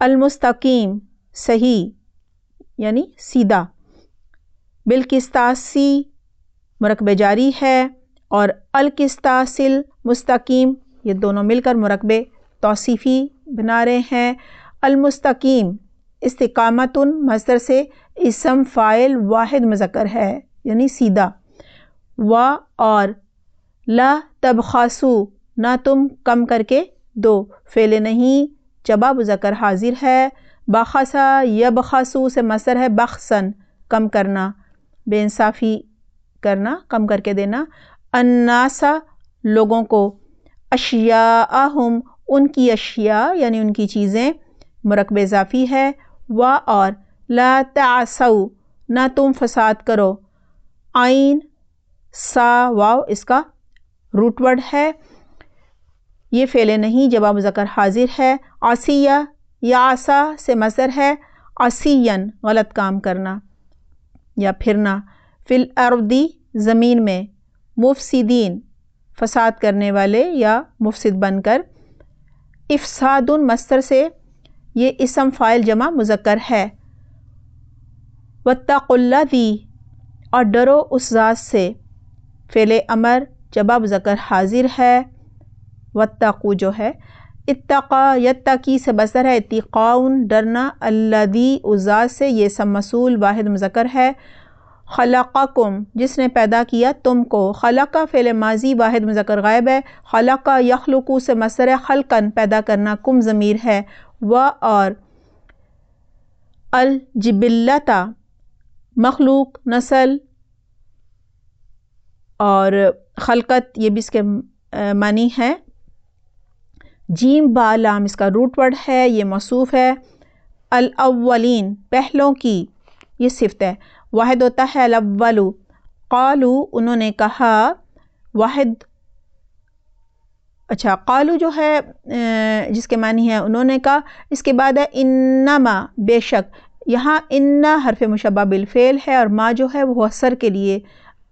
المستقیم صحیح یعنی سیدھا، بالقسطاسی مرکبہ جاری ہے، اور القسطاسل مستقیم یہ دونوں مل کر مرکبے توصیفی بنا رہے ہیں۔ المستقیم استقامتن مصدر سے اسم فاعل واحد مذکر ہے یعنی سیدھا، اور لا تبخسو نہ تم کم کر کے دو، فعل نہیں جمع مذکر حاضر ہے۔ بخسا یبخسو سے مصدر ہے بخسن کم کرنا، بے انصافی کرنا، کم کر کے دینا۔ الناسا لوگوں کو، اشیاءہم ان کی اشیاء یعنی ان کی چیزیں مرکب اضافی ہے۔ اور لا تعثوا نہ تم فساد کرو، عین سا واو اس کا روٹ ورڈ ہے، یہ فعل نہیں جمع مذکر حاضر ہے۔ عصیہ یا عصا سے مصدر ہے عصین غلط کام کرنا یا پھرنا۔ فی الارض زمین میں، مفسدین فساد کرنے والے یا مفسد بن کر۔ افساد مصدر سے یہ اسم فاعل جمع مذکر ہے۔ واتقوا الذی اور ڈرو اس ذات سے، فعل امر جمع مذکر حاضر ہے۔ واتقوا جو ہے، اتقا یتقی سے مصدر ہے اتقاؤن ڈرنا، الذی اس ذات سے یہ اسم موصول واحد مذکر ہے۔ خلقکم جس نے پیدا کیا تم کو، خلق فعل ماضی واحد مذکر غائب ہے، خلق یخلق سے مصدر ہے خلقن پیدا کرنا، کم ضمیر ہے۔ اور الجبلۃ مخلوق نسل، اور خلقت یہ بھی اس کے معنی ہے۔ جیم با لام اس کا روٹ ورڈ ہے، یہ موصوف ہے۔ الاولین پہلوں کی یہ صفت ہے، واحد ہوتا ہے الاول۔ قالو انہوں نے کہا، واحد اچھا قالو جو ہے جس کے معنی ہے انہوں نے کہا، اس کے بعد ہے انما بے شک، یہاں ان حرف مشبہ بالفعل ہے اور ما جو ہے وہ حصر کے لیے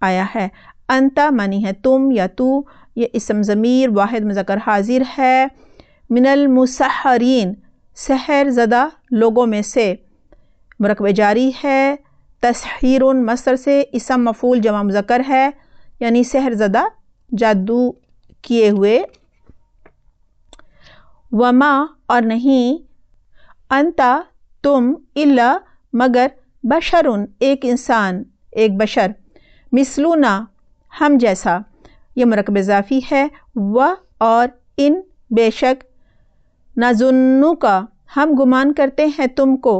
آیا ہے۔ انت معنی ہے تم یا تو، یہ اسم ضمیر واحد مذکر حاضر ہے۔ من المسحرین سحر زدہ لوگوں میں سے، مرکب جاری ہے۔ تسحیر مصدر سے اسم مفعول جمع مذکر ہے یعنی سحر زدہ جادو کیے ہوئے۔ وما اور نہیں، انتا تم، الا مگر، بشرن ایک انسان، ایک بشر، مثلنا ہم جیسا، یہ مرکب اضافی ہے۔ اور ان بے شک، نظنک ہم گمان کرتے ہیں تم کو،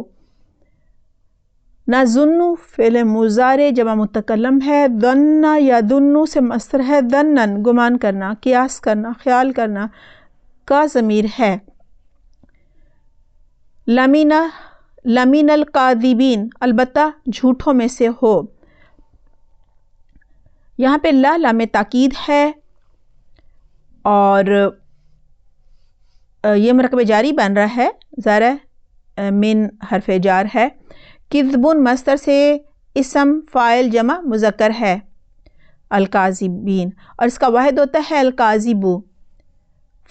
نظن فعل مضارع جمع متکلم ہے، ظن یا ظن سے مصدر ہے ظنن گمان کرنا، قیاس کرنا، خیال کرنا کا ضمیر ہے۔ لمن الکاذبین البتہ جھوٹوں میں سے ہو، یہاں پہ لا لام تاکید ہے اور یہ مرکب جاری بن رہا ہے، ظاہر من حرف جار ہے۔ کذبن مصدر سے اسم فاعل جمع مذکر ہے الکاذبین، اور اس کا واحد ہوتا ہے الکاذب۔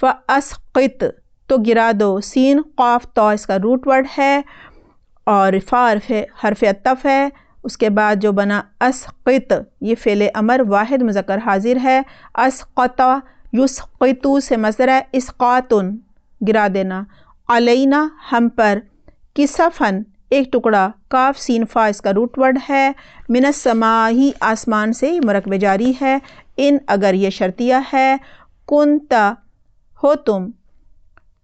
فاسقط تو گرا دو، سین قاف تو اس کا روٹ ورڈ ہے، اور فا حرف عطف ہے، اس کے بعد جو بنا اسقط یہ فعل امر واحد مذکر حاضر ہے۔ اسقط یسقط سے مصدر ہے اسقاطن گرا دینا۔ علینا ہم پر، کسفن ایک ٹکڑا، کاف سین فا اس کا روٹ ورڈ ہے۔ من السماء آسمان سے مرکب جاری ہے، ان اگر یہ شرطیہ ہے۔ کنتا ہو تم،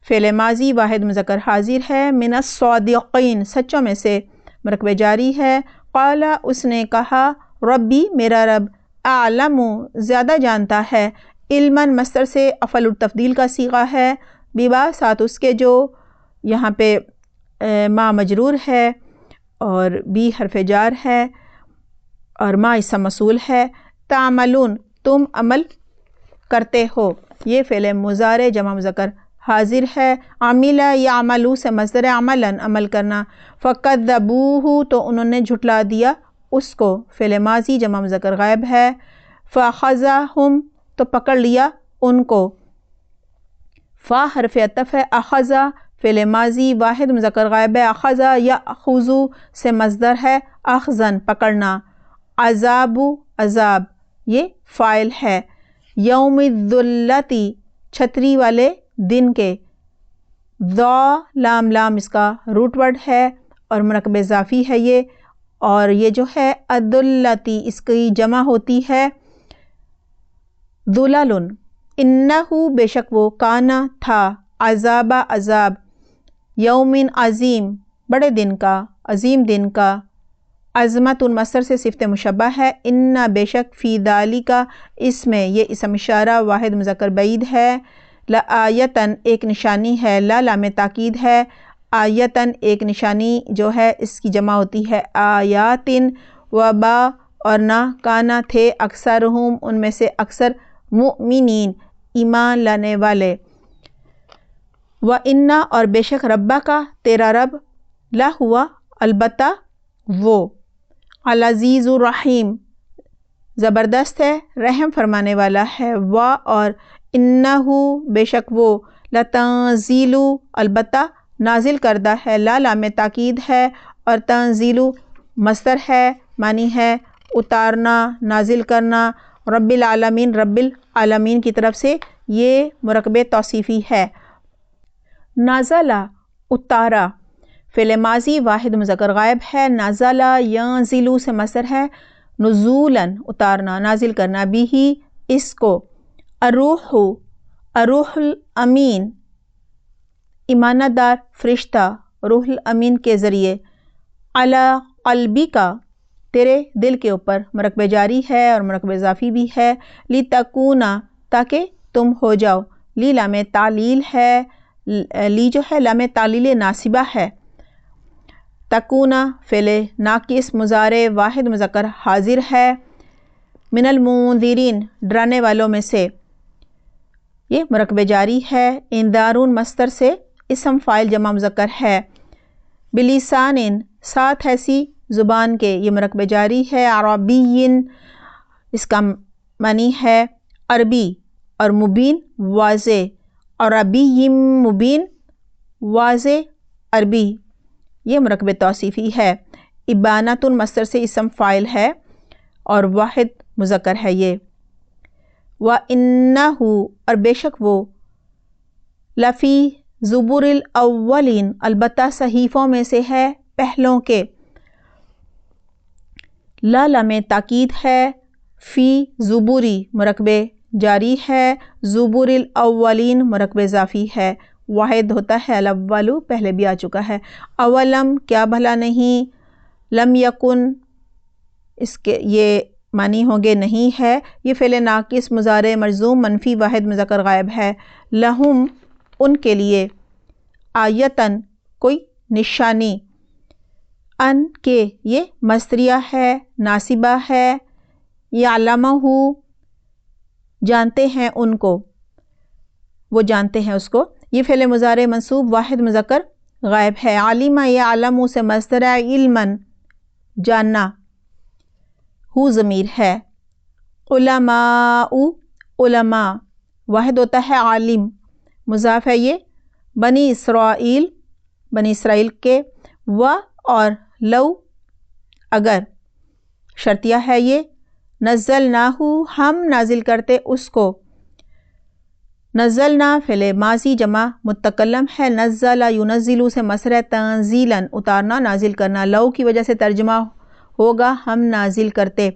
فعل ماضی واحد مذکر حاضر ہے۔ من الصادقین سچوں میں سے، مرکب جاری ہے۔ قال اس نے کہا، ربی میرا رب، اعلم زیادہ جانتا ہے، علما مصدر سے افعل التفضیل کا صیغہ ہے، بما ساتھ اس کے جو، یہاں پہ ما مجرور ہے اور بی حرف جار ہے اور ما اسم موصول ہے۔ تعملون تم عمل کرتے ہو، یہ فعل مضارع جمع مذکر حاضر ہے۔ عمل یعمل سے مصدر عملا عمل کرنا۔ فکذبوہ تو انہوں نے جھٹلا دیا اس کو، فعل ماضی جمع مذکر غائب ہے۔ فاخذہم تو پکڑ لیا ان کو، فا حرف عطف ہے، اخذ فعل ماضی واحد مذکر غائب ہے، اخذا یاخذ سے مصدر ہے، اخذن پکڑنا، عذاب عذاب یہ فاعل ہے، یوم الذلتی چھتری والے دن کے، ذا لام لام اس کا روٹ ورڈ ہے اور مرکب اضافی ہے یہ، اور یہ جو ہے الذلتی اس کی جمع ہوتی ہے ذلل، انہو بے شک وہ، کانا تھا، عذاب عذاب، یومن عظیم بڑے دن کا، عظیم دن کا، عظمت مصدر سے صفت مشبہ ہے، ان بے شک فی ذالک اس میں، یہ اسم اشارہ واحد مذکر بعید ہے، لآیتن ایک نشانی ہے، لا لام تاکید ہے، آیتن ایک نشانی جو ہے اس کی جمع ہوتی ہے آیاتن، وبا اور نہ، کانا تھے، اکثرہم ان میں سے اکثر، مؤمنین ایمان لانے والے، وَإِنَّ اور بے شک ربا کا تیرا رب، لَہُوَ البتہ وہ، العزیز الرحیم زبردست ہے، رحم فرمانے والا ہے، اور انہو بے شک وہ، لتنزیل البتہ نازل کردہ ہے، لا لام تاکید ہے اور تنزیل مصدر ہے، معنی ہے اتارنا، نازل کرنا، رب العالمین کی طرف سے، یہ مرکب توصیفی ہے۔ نازلہ اتارا، فعل ماضی واحد مذکر غائب ہے، نازلہ ینزل سے مصدر ہے، نزولاً اتارنا، نازل کرنا، بھی اس کو، الروح الروح الامین امانت دار فرشتہ، روح الامین کے ذریعے، علی قلبک تیرے دل کے اوپر، مرکب جاری ہے اور مرکب اضافی بھی ہے، لتکون تاکہ تم ہو جاؤ، لی لام تعلیل ہے، لی جو ہے لام تعلیل ناصبہ ہے، تکون فعل ناقص مضارع واحد مذکر حاضر ہے، من المنذرین ڈرانے والوں میں سے، یہ مرکب جاری ہے، انذارون مصدر سے اسم فاعل جمع مذکر ہے، بلسان ساتھ ایسی زبان کے، یہ مرکب جاری ہے، عربی اس کا معنی ہے عربی، اور مبین واضح، عربی مبین واضح عربی، یہ مرکب توصیفی ہے، ابانۃ مصدر سے اسم فاعل ہے اور واحد مذکر ہے یہ، وَإِنَّهُ اور بے شک وہ، لفی زبور الاولین البتہ صحیفوں میں سے ہے پہلوں کے، لا لام تاکید ہے، فی زبوری مرکب جاری ہے، زبور الاولین مرکب اضافی ہے، واحد ہوتا ہے الاول، پہلے بھی آ چکا ہے، اولم کیا بھلا نہیں، لم یکن اس کے یہ معنی ہوں گے نہیں ہے، یہ فعل ناقص مضارع مجزوم منفی واحد مذکر غائب ہے، لہم ان کے لیے، آیتن کوئی نشانی، ان کے یہ مصدریہ ہے، ناصبہ ہے، یعلمہ جانتے ہیں ان کو، وہ جانتے ہیں اس کو، یہ فعل مضارع منصوب واحد مذکر غائب ہے، علم یعلم سے مصدر ہے، علما جاننا، ہو ضمیر ہے، علماء علماء واحد ہوتا ہے عالم، مضاف ہے یہ، بنی اسرائیل کے، اور لو اگر شرطیہ ہے یہ، نزلناہ ہم نازل کرتے اس کو، نزلنا فعل ماضی جمع متکلم ہے، نزل ینزل سے مصدر ہے، تنزیلاً اتارنا، نازل کرنا، لو کی وجہ سے ترجمہ ہوگا ہم نازل کرتے،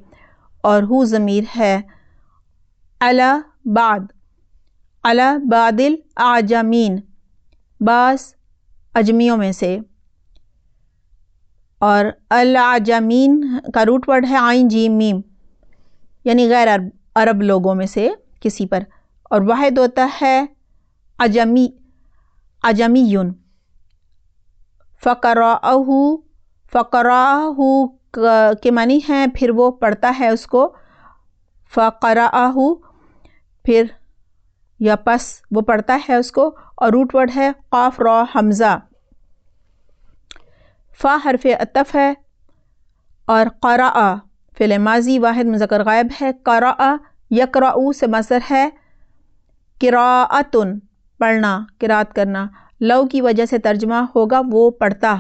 اور ہو ضمیر ہے، علی بعض الاعجمین بعض اجمیوں میں سے، اور الاعجمین کا روٹ ورڈ ہے عین جیم میم، یعنی غیر عرب لوگوں میں سے کسی پر، اور واحد ہوتا ہے عجمیون، فقرأہ کے معنی ہیں پھر وہ پڑھتا ہے اس کو، فقرأہ پھر یا پس وہ پڑھتا ہے اس کو، اور روٹ ورڈ ہے قاف را حمزہ، فا حرف عطف ہے، اور قرأ فعل ماضی واحد مذکر غائب ہے، قرأ یقرأ سے مصدر ہے، قراءۃ پڑھنا، قرات کرنا، لو کی وجہ سے ترجمہ ہوگا وہ پڑھتا،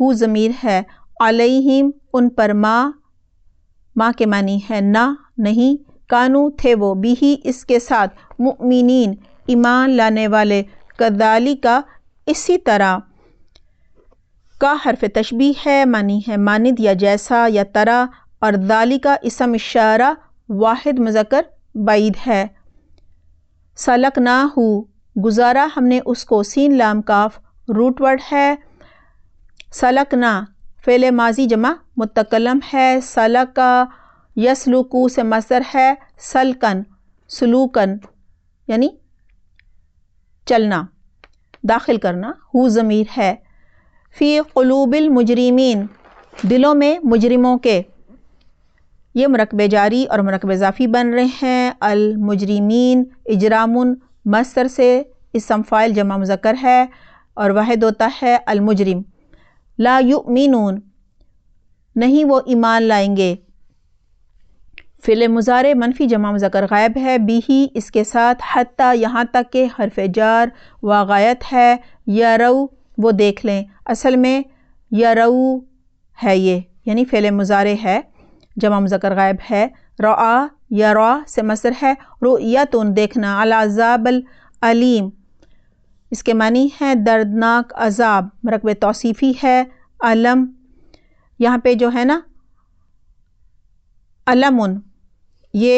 ہو ضمیر ہے، علیہم ان پر، ما کے معنی ہے نہ نہیں، کانو تھے وہ، بھی اس کے ساتھ، مؤمنین ایمان لانے والے، کذالک اسی طرح، کا حرف تشبیہ ہے، معنی ہے مانند یا جیسا یا طرح، اور ذالک اسم اشارہ واحد مذکر بعید ہے۔ سلکناہ گزارا ہم نے اس کو، سین لام کاف روٹ ورڈ ہے۔ سلکنا فعل ماضی جمع متکلم ہے، سلکا یسلکو سے مصدر ہے، سلکن سلوکن یعنی چلنا، داخل کرنا، ہو ضمیر ہے۔ فی قلوب المجرمین دلوں میں مجرموں کے، یہ مرکب جاری اور مرکب اضافی بن رہے ہیں۔ المجرمین اجرامن مصدر سے اسم فاعل جمع مذکر ہے اور واحد ہوتا ہے المجرم۔ لا یؤمنون نہیں وہ ایمان لائیں گے، فعل مضارع منفی جمع مذکر غائب ہے، بھی اس کے ساتھ، حتی یہاں تک کہ حرف جار و غایت ہے، یرو وہ دیکھ لیں، اصل میں یرو ہے یہ، یعنی فعل مضارع ہے جمع مذکر غائب ہے۔ رعا یرا سے مصدر ہے، رؤیتن دیکھنا، العذاب العلیم اس کے معنی ہے دردناک عذاب، مرکب توصیفی ہے۔ علم یہاں پہ جو ہے نا علمن، یہ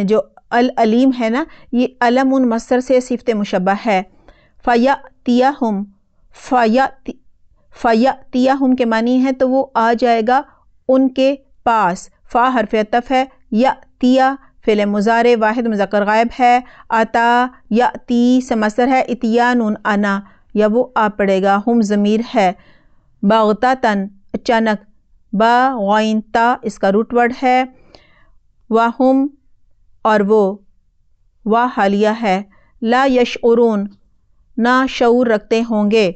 جو العلیم ہے نا یہ علمن مصدر سے صفت مشبہ ہے۔ فیاتیہم فیاتیہم کے معنی ہے تو وہ آ جائے گا ان کے پاس، فا حرف عطف ہے، یاتیا فعل مضارع واحد مذکر غائب ہے، آتا یاتی سے مصدر ہے، اتیان انا یا وہ آ پڑے گا، ہم ضمیر ہے۔ بغتتاً اچانک، با غائن تا اس کا روٹ ورڈ ہے، وہم اور وہ، وا حالیہ ہے، لا یشعرون نہ شعور رکھتے ہوں گے،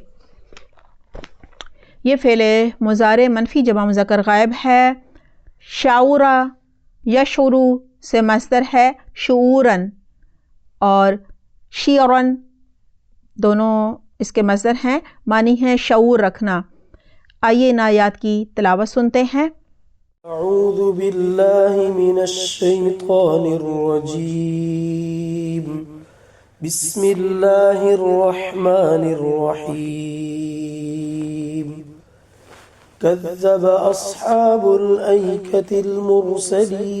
یہ فعل مضارع منفی جمع مذکر غائب ہے۔ شعورا یشعرو سے مصدر ہے شعوراً، اور شیعراً دونوں اس کے مصدر ہیں، معنی ہے شعور رکھنا۔ آئیے ان آیات کی تلاوت سنتے ہیں۔ اعوذ باللہ من الشیطان الرجیم، بسم اللہ الرحمن الرحیم۔ كذب أصحاب الأيكة المرسلين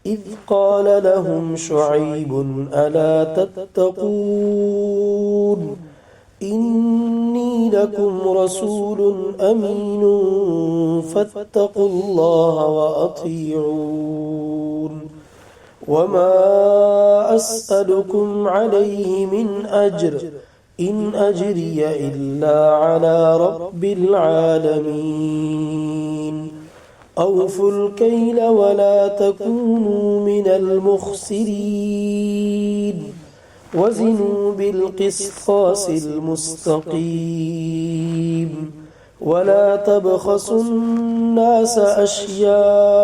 إذ قال لهم شعيب ألا تتقون إني لكم رسول أمين فاتقوا الله وأطيعون وما أسألكم عليه من أجر إن أجري إلا على رب العالمين أوفوا الكيل ولا تكونوا من المخسرين وزنوا بالقسطاس المستقيم ولا تبخسوا الناس أشياءهم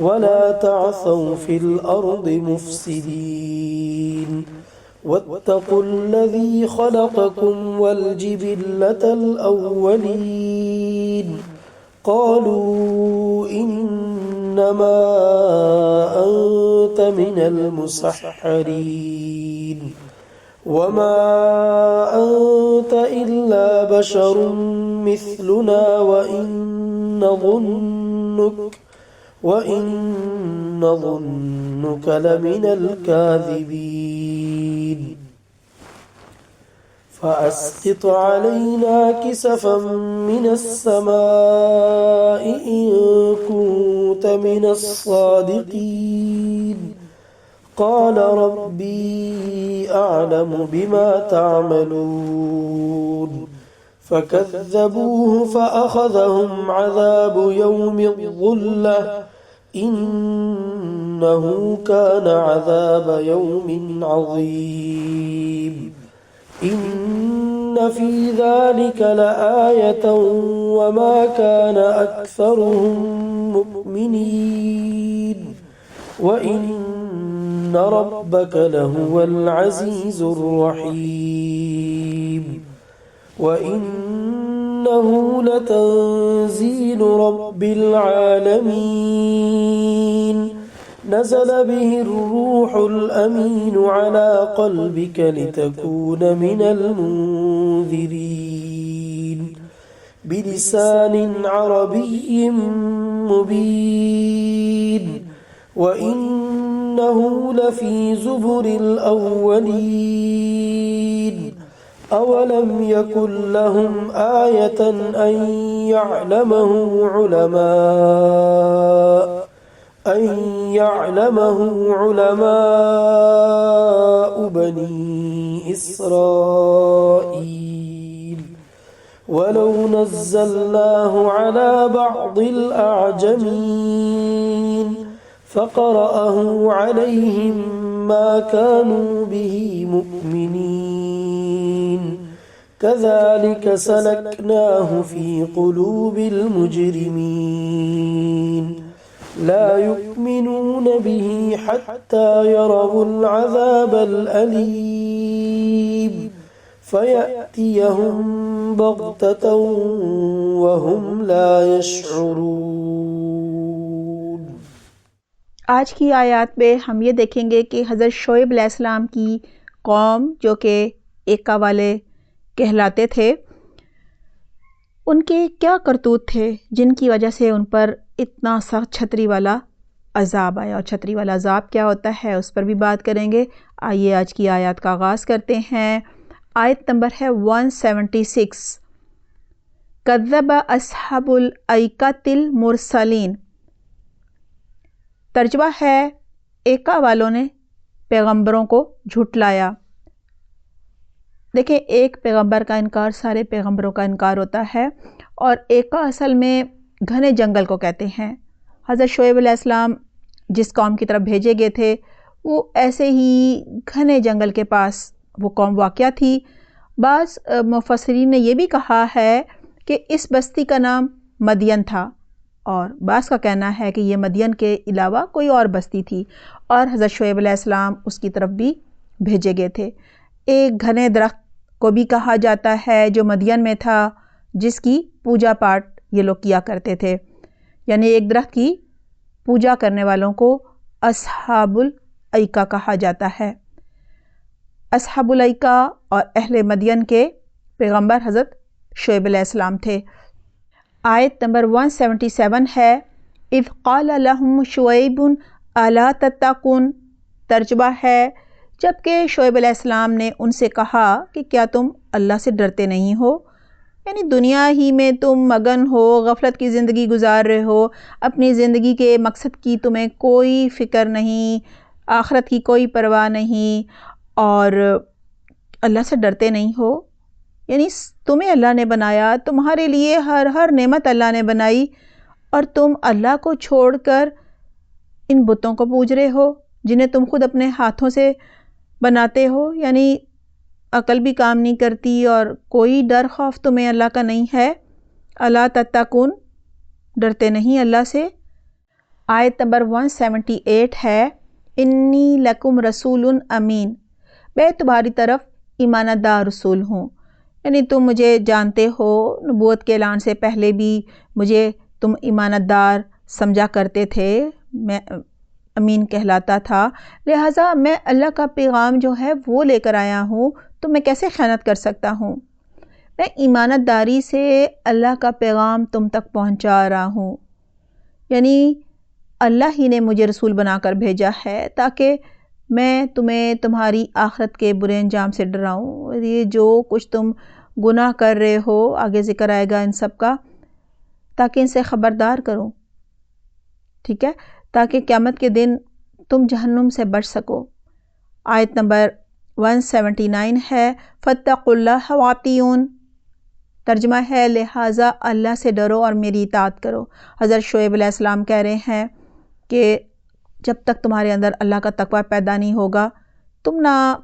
ولا تعثوا في الأرض مفسدين واتقوا الذي خلقكم والجبلة الأولين قالوا إنما أنت من المسحرين وما أنت إلا بشر مثلنا وإن نظنك لمن الكاذبين فأسقط علينا كسفا من السماء إن كنت من الصادقين قال ربي أعلم بما تعملون فكذبوه فأخذهم عذاب يوم الظلة إنه كان عذاب يوم عظيم إن في ذلك لآية وما كان أكثرهم مؤمنين وإن وإن ربك لهو العزيز الرحيم وإنه لتنزيل رب العالمين نزل به الروح الأمين على قلبك لتكون من المنذرين بلسان عربي مبين وإنه لفي زبر الأولين أولم يكن لهم آية أن يعلمه علماء بني إسرائيل ولو نزلناه على بعض الأعجمين فقرأه عليهم ما كانوا به مؤمنين كذلك سلكناه في قلوب المجرمين لا يؤمنون به حتى يروا العذاب الأليم فيأتيهم بغتة وهم لا يشعرون۔ آج کی آیات میں ہم یہ دیکھیں گے کہ حضرت شعیب علیہ السلام کی قوم جو کہ ایکا والے کہلاتے تھے، ان کے کیا کرتوت تھے جن کی وجہ سے ان پر اتنا سخت چھتری والا عذاب آیا، اور چھتری والا عذاب کیا ہوتا ہے اس پر بھی بات کریں گے۔ آئیے آج کی آیات کا آغاز کرتے ہیں۔ آیت نمبر ہے 176۔ کذب اصحاب الایکۃ المرسلین، ترجمہ ہے ایکا والوں نے پیغمبروں کو جھٹلایا۔ دیکھیں، ایک پیغمبر کا انکار سارے پیغمبروں کا انکار ہوتا ہے، اور ایکا اصل میں گھنے جنگل کو کہتے ہیں۔ حضرت شعیب علیہ السلام جس قوم کی طرف بھیجے گئے تھے وہ ایسے ہی گھنے جنگل کے پاس وہ قوم واقع تھی۔ بعض مفسرین نے یہ بھی کہا ہے کہ اس بستی کا نام مدین تھا، اور بعض کا کہنا ہے کہ یہ مدین کے علاوہ کوئی اور بستی تھی، اور حضرت شعیب علیہ السلام اس کی طرف بھی بھیجے گئے تھے۔ ایک گھنے درخت کو بھی کہا جاتا ہے جو مدین میں تھا، جس کی پوجا پاٹ یہ لوگ کیا کرتے تھے، یعنی ایک درخت کی پوجا کرنے والوں کو اصحاب الایکہ کہا جاتا ہے۔ اصحاب الایکہ اور اہل مدین کے پیغمبر حضرت شعیب علیہ السلام تھے۔ آیت نمبر 177 ہے، اذ قال لهم شعیب الا تتقون، ترجمہ ہے جبکہ شعیب علیہ السلام نے ان سے کہا کہ کیا تم اللہ سے ڈرتے نہیں ہو؟ یعنی دنیا ہی میں تم مگن ہو، غفلت کی زندگی گزار رہے ہو، اپنی زندگی کے مقصد کی تمہیں کوئی فکر نہیں، آخرت کی کوئی پرواہ نہیں، اور اللہ سے ڈرتے نہیں ہو۔ یعنی تمہیں اللہ نے بنایا، تمہارے لیے ہر نعمت اللہ نے بنائی، اور تم اللہ کو چھوڑ کر ان بتوں کو پوج رہے ہو جنہیں تم خود اپنے ہاتھوں سے بناتے ہو۔ یعنی عقل بھی کام نہیں کرتی، اور کوئی ڈر خوف تمہیں اللہ کا نہیں ہے۔ الا تتقون، ڈرتے نہیں اللہ سے۔ آیت نمبر 178 ہے، انی لکم رسول امین، میں تمہاری طرف ایمانت دار رسول ہوں۔ یعنی تم مجھے جانتے ہو، نبوت کے اعلان سے پہلے بھی مجھے تم ایمانت دار سمجھا کرتے تھے، میں امین کہلاتا تھا، لہٰذا میں اللہ کا پیغام جو ہے وہ لے کر آیا ہوں، تو میں کیسے خیانت کر سکتا ہوں؟ میں ایمانت داری سے اللہ کا پیغام تم تک پہنچا رہا ہوں۔ یعنی اللہ ہی نے مجھے رسول بنا کر بھیجا ہے تاکہ میں تمہیں تمہاری آخرت کے برے انجام سے ڈراؤں۔ یہ جو کچھ تم گناہ کر رہے ہو، آگے ذکر آئے گا ان سب کا، تاکہ ان سے خبردار کروں، ٹھیک ہے، تاکہ قیامت کے دن تم جہنم سے بچ سکو۔ آیت نمبر 179 ہے، فاتقوا اللہ واطیعون، ترجمہ ہے لہٰذا اللہ سے ڈرو اور میری اطاعت کرو۔ حضرت شعیب علیہ السلام کہہ رہے ہیں کہ جب تک تمہارے اندر اللہ کا تقوی پیدا نہیں ہوگا، تم نہ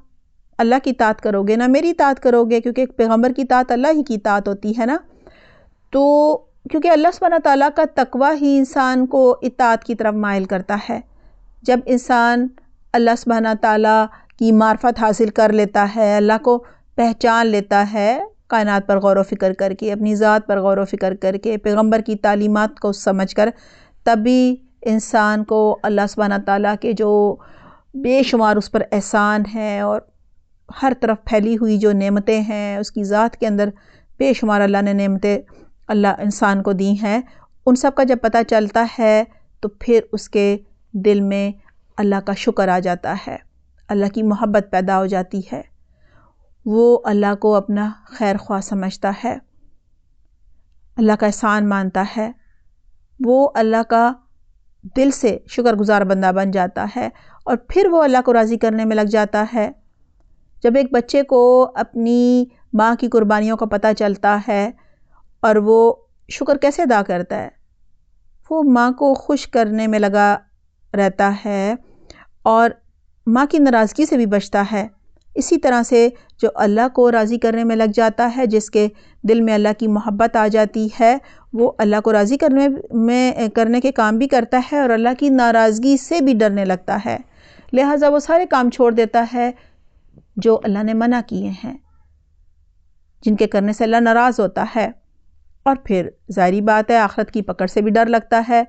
اللہ کی اطاعت کرو گے نہ میری اطاعت کرو گے، کیونکہ ایک پیغمبر کی اطاعت اللہ ہی کی اطاعت ہوتی ہے نا۔ تو کیونکہ اللہ سبحانہ تعالیٰ کا تقوی ہی انسان کو اطاعت کی طرف مائل کرتا ہے۔ جب انسان اللہ سبحانہ تعالیٰ کی معرفت حاصل کر لیتا ہے، اللہ کو پہچان لیتا ہے کائنات پر غور و فکر کر کے، اپنی ذات پر غور و فکر کر کے، پیغمبر کی تعلیمات کو سمجھ کر، تبھی انسان کو اللہ سبحانہ تعالیٰ کے جو بے شمار اس پر احسان ہیں اور ہر طرف پھیلی ہوئی جو نعمتیں ہیں، اس کی ذات کے اندر بے شمار اللہ نے نعمتیں اللہ انسان کو دی ہیں، ان سب کا جب پتہ چلتا ہے تو پھر اس کے دل میں اللہ کا شکر آ جاتا ہے، اللہ کی محبت پیدا ہو جاتی ہے، وہ اللہ کو اپنا خیر خواہ سمجھتا ہے، اللہ کا احسان مانتا ہے، وہ اللہ کا دل سے شکر گزار بندہ بن جاتا ہے، اور پھر وہ اللہ کو راضی کرنے میں لگ جاتا ہے۔ جب ایک بچے کو اپنی ماں کی قربانیوں کا پتہ چلتا ہے اور وہ شکر کیسے ادا کرتا ہے، وہ ماں کو خوش کرنے میں لگا رہتا ہے اور ماں کی ناراضگی سے بھی بچتا ہے۔ اسی طرح سے جو اللہ کو راضی کرنے میں لگ جاتا ہے، جس کے دل میں اللہ کی محبت آ جاتی ہے، وہ اللہ کو راضی کرنے کے کام بھی کرتا ہے اور اللہ کی ناراضگی سے بھی ڈرنے لگتا ہے، لہٰذا وہ سارے کام چھوڑ دیتا ہے جو اللہ نے منع کیے ہیں، جن کے کرنے سے اللہ ناراض ہوتا ہے۔ اور پھر ظاہری بات ہے آخرت کی پکڑ سے بھی ڈر لگتا ہے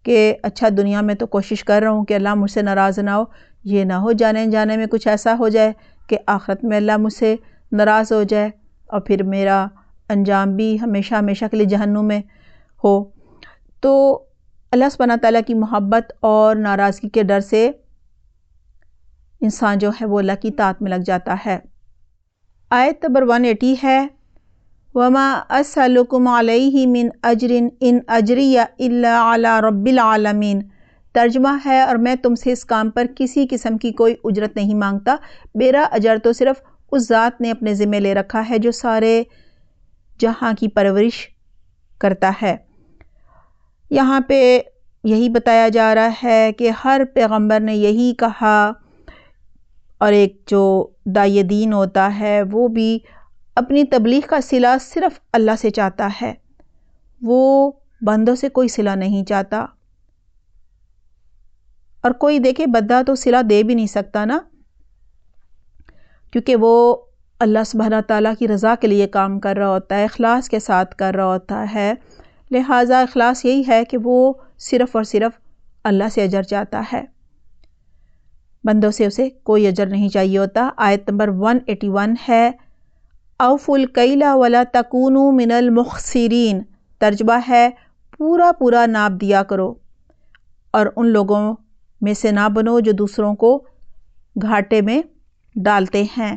کہ اچھا دنیا میں تو کوشش کر رہا ہوں کہ اللہ مجھ سے ناراض نہ ہو، یہ نہ ہو جانے میں کچھ ایسا ہو جائے کہ آخرت میں اللہ مجھ سے ناراض ہو جائے اور پھر میرا انجام بھی ہمیشہ ہمیشہ کے لیے جہنم میں ہو۔ تو اللہ سبحانہ تعالیٰ کی محبت اور ناراضگی کے ڈر سے انسان جو ہے وہ اللہ کی اطاعت میں لگ جاتا ہے۔ آیت نمبر 180 ہے، وَمَا أَسْأَلُكُمْ عَلَيْهِ مِنْ أَجْرٍ إِنْ أَجْرِيَ إِلَّا عَلَىٰ رَبِّ الْعَالَمِينَ۔ ترجمہ ہے، اور میں تم سے اس کام پر کسی قسم کی کوئی اجرت نہیں مانگتا، میرا اجر تو صرف اس ذات نے اپنے ذمہ لے رکھا ہے جو سارے جہاں کی پرورش کرتا ہے۔ یہاں پہ یہی بتایا جا رہا ہے کہ ہر پیغمبر نے یہی کہا، اور ایک جو داعی دین ہوتا ہے وہ بھی اپنی تبلیغ کا صلہ صرف اللہ سے چاہتا ہے، وہ بندوں سے کوئی صلہ نہیں چاہتا، اور کوئی دیکھے بندہ تو صلہ دے بھی نہیں سکتا نا، کیونکہ وہ اللہ سبحانہ تعالیٰ کی رضا کے لیے کام کر رہا ہوتا ہے، اخلاص کے ساتھ کر رہا ہوتا ہے، لہٰذا اخلاص یہی ہے کہ وہ صرف اور صرف اللہ سے اجر چاہتا ہے، بندوں سے اسے کوئی اجر نہیں چاہیے ہوتا۔ آیت نمبر 181 ہے، اوفوا الکیل ولا تکونوا من المخسرین۔ ترجمہ ہے، پورا ناپ دیا کرو اور ان لوگوں میں سے نہ بنو جو دوسروں کو گھاٹے میں ڈالتے ہیں۔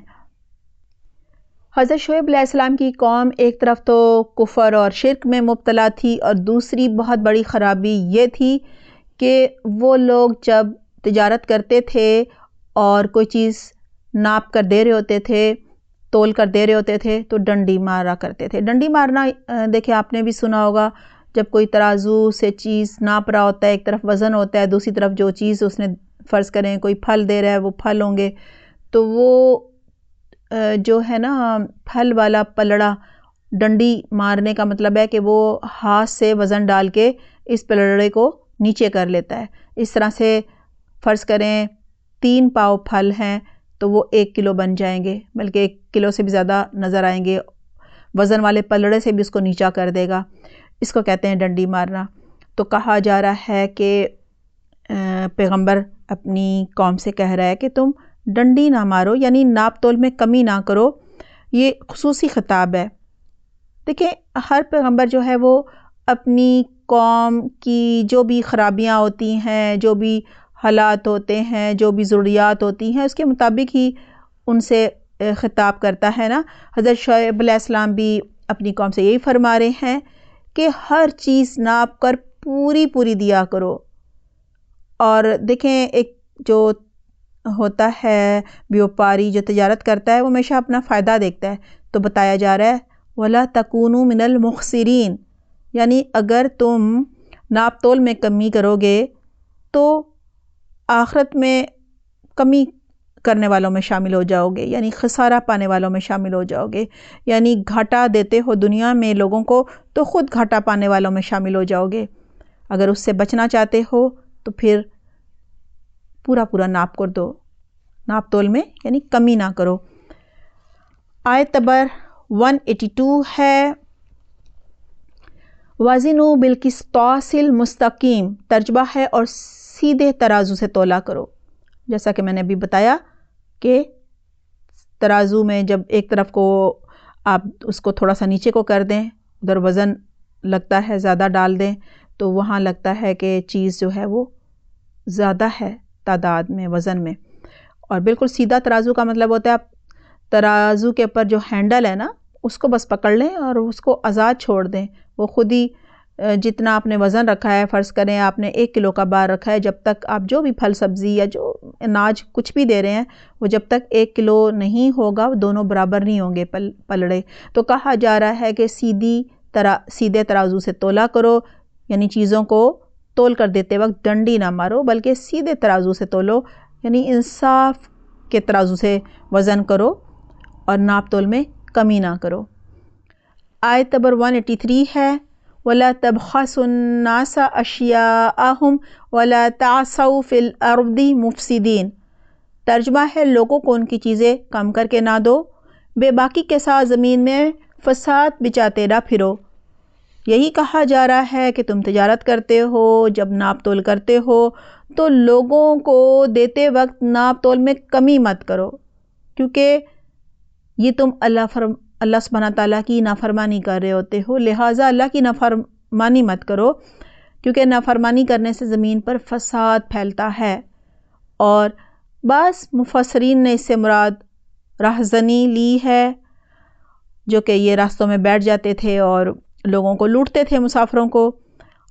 حضرت شعیب علیہ السلام کی قوم ایک طرف تو کفر اور شرک میں مبتلا تھی، اور دوسری بہت بڑی خرابی یہ تھی کہ وہ لوگ جب تجارت کرتے تھے اور کوئی چیز ناپ کر دے رہے ہوتے تھے، تول کر دے رہے ہوتے تھے، تو ڈنڈی مارا کرتے تھے۔ ڈنڈی مارنا دیکھیں آپ نے بھی سنا ہوگا، جب کوئی ترازو سے چیز ناپ رہا ہوتا ہے، ایک طرف وزن ہوتا ہے، دوسری طرف جو چیز اس نے فرض کریں کوئی پھل دے رہا ہے وہ پھل ہوں گے، تو وہ جو ہے نا پھل والا پلڑا، ڈنڈی مارنے کا مطلب ہے کہ وہ ہاتھ سے وزن ڈال کے اس پلڑے کو نیچے کر لیتا ہے۔ اس طرح سے فرض کریں 3 پاؤ پھل ہیں تو وہ 1 کلو بن جائیں گے، بلکہ 1 کلو سے بھی زیادہ نظر آئیں گے، وزن والے پلڑے سے بھی اس کو نیچا کر دے گا، اس کو کہتے ہیں ڈنڈی مارنا۔ تو کہا جا رہا ہے کہ پیغمبر اپنی قوم سے کہہ رہا ہے کہ تم ڈنڈی نہ مارو، یعنی ناپ تول میں کمی نہ کرو، یہ خصوصی خطاب ہے۔ دیکھیں ہر پیغمبر جو ہے وہ اپنی قوم کی جو بھی خرابیاں ہوتی ہیں، جو بھی حالات ہوتے ہیں، جو بھی ضروریات ہوتی ہیں، اس کے مطابق ہی ان سے خطاب کرتا ہے نا۔ حضرت شعیب علیہ السلام بھی اپنی قوم سے یہی فرما رہے ہیں کہ ہر چیز ناپ کر پوری دیا کرو۔ اور دیکھیں ایک جو ہوتا ہے بیوپاری جو تجارت کرتا ہے وہ ہمیشہ اپنا فائدہ دیکھتا ہے، تو بتایا جا رہا ہے وَلَا تَكُونُوا مِنَ الْمُخْسِرِينَ، یعنی اگر تم ناپ تول میں کمی کرو گے تو آخرت میں کمی کرنے والوں میں شامل ہو جاؤ گے، یعنی خسارہ پانے والوں میں شامل ہو جاؤ گے، یعنی گھاٹا دیتے ہو دنیا میں لوگوں کو تو خود گھاٹا پانے والوں میں شامل ہو جاؤ گے۔ اگر اس سے بچنا چاہتے ہو تو پھر پورا پورا ناپ کر دو، ناپ تول میں یعنی کمی نہ کرو۔ آیت نمبر 182 ہے وزنوا بالقسطاس المستقیم، ترجمہ ہے اور سیدھے ترازو سے تولا کرو۔ جیسا کہ میں نے ابھی بتایا کہ ترازو میں جب ایک طرف کو آپ اس کو تھوڑا سا نیچے کو کر دیں، ادھر وزن لگتا ہے زیادہ ڈال دیں تو وہاں لگتا ہے کہ چیز جو ہے وہ زیادہ ہے تعداد میں، وزن میں۔ اور بالکل سیدھا ترازو کا مطلب ہوتا ہے آپ ترازو کے اوپر جو ہینڈل ہے نا اس کو بس پکڑ لیں اور اس کو آزاد چھوڑ دیں، وہ خود ہی جتنا آپ نے وزن رکھا ہے، فرض کریں آپ نے 1 کلو کا بار رکھا ہے، جب تک آپ جو بھی پھل سبزی یا جو اناج کچھ بھی دے رہے ہیں وہ جب تک 1 کلو نہیں ہوگا وہ دونوں برابر نہیں ہوں گے پلڑے۔ تو کہا جا رہا ہے کہ سیدھے ترازو سے تولا کرو، یعنی چیزوں کو تول کر دیتے وقت ڈنڈی نہ مارو بلکہ سیدھے ترازو سے تولو، یعنی انصاف کے ترازو سے وزن کرو اور ناپ تول میں کمی نہ کرو۔ آیت نمبر 183 ہے وَلَا تَبْخَسُوا النَّاسَ أَشْيَاءَهُمْ وَلَا تَعْثَوْا فِي الْأَرْضِ مُفْسِدِينَ، ترجمہ ہے لوگوں کو ان کی چیزیں کم کر کے نہ دو، بے باکی کے ساتھ زمین میں فساد بچاتے نہ پھرو۔ یہی کہا جا رہا ہے کہ تم تجارت کرتے ہو، جب ناپ تول کرتے ہو تو لوگوں کو دیتے وقت ناپ تول میں کمی مت کرو، کیونکہ یہ تم اللہ سبحانہ تعالیٰ کی نافرمانی کر رہے ہوتے ہو، لہٰذا اللہ کی نافرمانی مت کرو، کیونکہ نافرمانی کرنے سے زمین پر فساد پھیلتا ہے۔ اور بعض مفسرین نے اس سے مراد راہزنی لی ہے، جو کہ یہ راستوں میں بیٹھ جاتے تھے اور لوگوں کو لوٹتے تھے، مسافروں کو،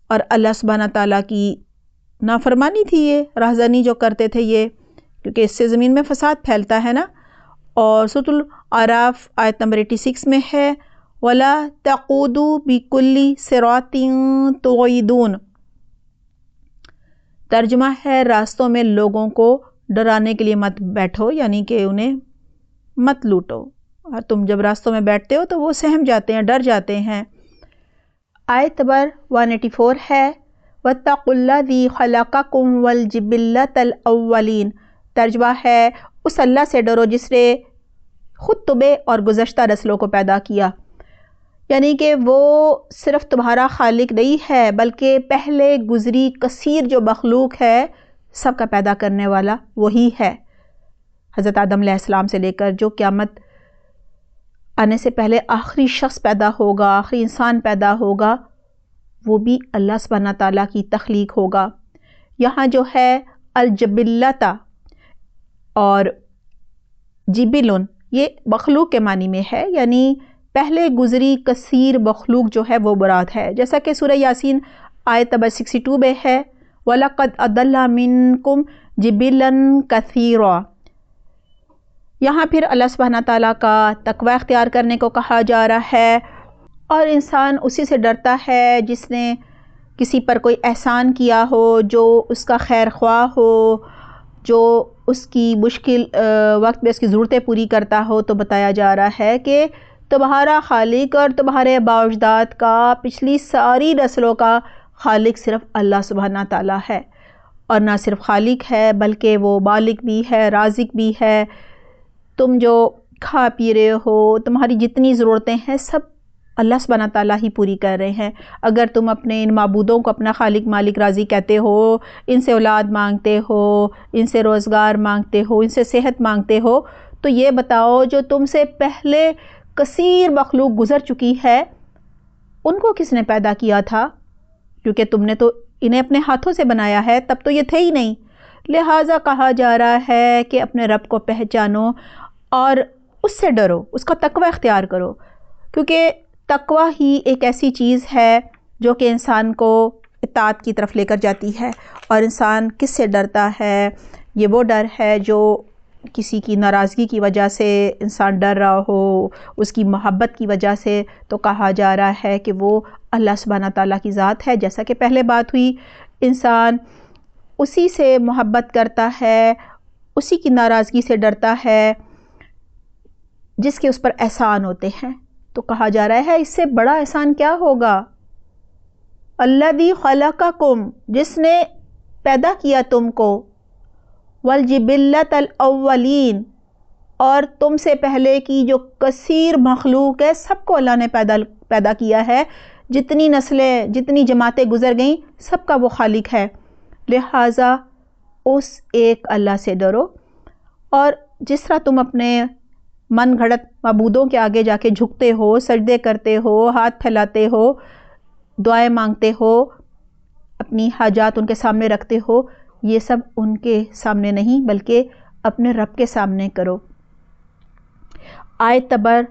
اور اللہ سبحانہ تعالیٰ کی نافرمانی تھی یہ راہزنی جو کرتے تھے یہ، کیونکہ اس سے زمین میں فساد پھیلتا ہے نا۔ اور سورۃ الاعراف آیت نمبر 86 میں ہے وَلَا تَقُودُوا بِكُلِّ صِرَاطٍ تُوعِدُونَ، ترجمہ ہے راستوں میں لوگوں کو ڈرانے کے لیے مت بیٹھو، یعنی کہ انہیں مت لوٹو، اور تم جب راستوں میں بیٹھتے ہو تو وہ سہم جاتے ہیں، ڈر جاتے ہیں۔ آیت نمبر 184 ہے وَاتَّقُوا الَّذِي خَلَقَكُمْ وَالْجِبِلَّةَ الْأَوَّلِينَ، ترجمہ ہے اس اللہ سے ڈرو جس نے خود تمہیں اور گزشتہ نسلوں کو پیدا کیا، یعنی کہ وہ صرف تمہارا خالق نہیں ہے بلکہ پہلے گزری کثیر جو مخلوق ہے سب کا پیدا کرنے والا وہی ہے۔ حضرت آدم علیہ السلام سے لے کر جو قیامت آنے سے پہلے آخری شخص پیدا ہوگا، آخری انسان پیدا ہوگا، وہ بھی اللہ سبحانہ تعالیٰ کی تخلیق ہوگا۔ یہاں جو ہے الجبلتا اور جبلن یہ مخلوق کے معنی میں ہے، یعنی پہلے گزری کثیر مخلوق جو ہے وہ مراد ہے، جیسا کہ سورہ یاسین آیت نمبر 62 میں ہے وَلَقَدْ أَضَلَّ مِنْكُمْ جِبِلًا كَثِيرًا۔ یہاں پھر اللہ سبحانہ تعالیٰ کا تقوی اختیار کرنے کو کہا جا رہا ہے، اور انسان اسی سے ڈرتا ہے جس نے کسی پر کوئی احسان کیا ہو، جو اس کا خیر خواہ ہو، جو اس کی مشکل وقت میں اس کی ضرورتیں پوری کرتا ہو۔ تو بتایا جا رہا ہے کہ تمہارا خالق اور تمہارے آباء و اجداد کا، پچھلی ساری نسلوں کا خالق صرف اللہ سبحانہ تعالیٰ ہے، اور نہ صرف خالق ہے بلکہ وہ مالک بھی ہے، رازق بھی ہے۔ تم جو کھا پی رہے ہو، تمہاری جتنی ضرورتیں ہیں سب اللہ سبحانہ تعالیٰ ہی پوری کر رہے ہیں۔ اگر تم اپنے ان معبودوں کو اپنا خالق مالک رازق کہتے ہو، ان سے اولاد مانگتے ہو، ان سے روزگار مانگتے ہو، ان سے صحت مانگتے ہو، تو یہ بتاؤ جو تم سے پہلے کثیر مخلوق گزر چکی ہے ان کو کس نے پیدا کیا تھا؟ کیونکہ تم نے تو انہیں اپنے ہاتھوں سے بنایا ہے، تب تو یہ تھے ہی نہیں۔ لہٰذا کہا جا رہا ہے کہ اپنے رب کو پہچانو اور اس سے ڈرو، اس کا تقوی اختیار کرو، کیونکہ تقوی ہی ایک ایسی چیز ہے جو کہ انسان کو اطاعت کی طرف لے کر جاتی ہے۔ اور انسان کس سے ڈرتا ہے؟ یہ وہ ڈر ہے جو کسی کی ناراضگی کی وجہ سے انسان ڈر رہا ہو، اس کی محبت کی وجہ سے، تو کہا جا رہا ہے کہ وہ اللہ سبحانہ تعالیٰ کی ذات ہے۔ جیسا کہ پہلے بات ہوئی، انسان اسی سے محبت کرتا ہے، اسی کی ناراضگی سے ڈرتا ہے جس کے اس پر احسان ہوتے ہیں۔ تو کہا جا رہا ہے اس سے بڑا احسان کیا ہوگا؟ الذی خلقکم، جس نے پیدا کیا تم کو، والجبلۃ الاولین، اور تم سے پہلے کی جو کثیر مخلوق ہے سب کو اللہ نے پیدا کیا ہے، جتنی نسلیں جتنی جماعتیں گزر گئیں سب کا وہ خالق ہے، لہٰذا اس ایک اللہ سے ڈرو۔ اور جس طرح تم اپنے من گھڑت معبودوں کے آگے جا کے جھکتے ہو، سجدے کرتے ہو، ہاتھ پھیلاتے ہو، دعائیں مانگتے ہو، اپنی حاجات ان کے سامنے رکھتے ہو، یہ سب ان کے سامنے نہیں بلکہ اپنے رب کے سامنے کرو۔ آیت نمبر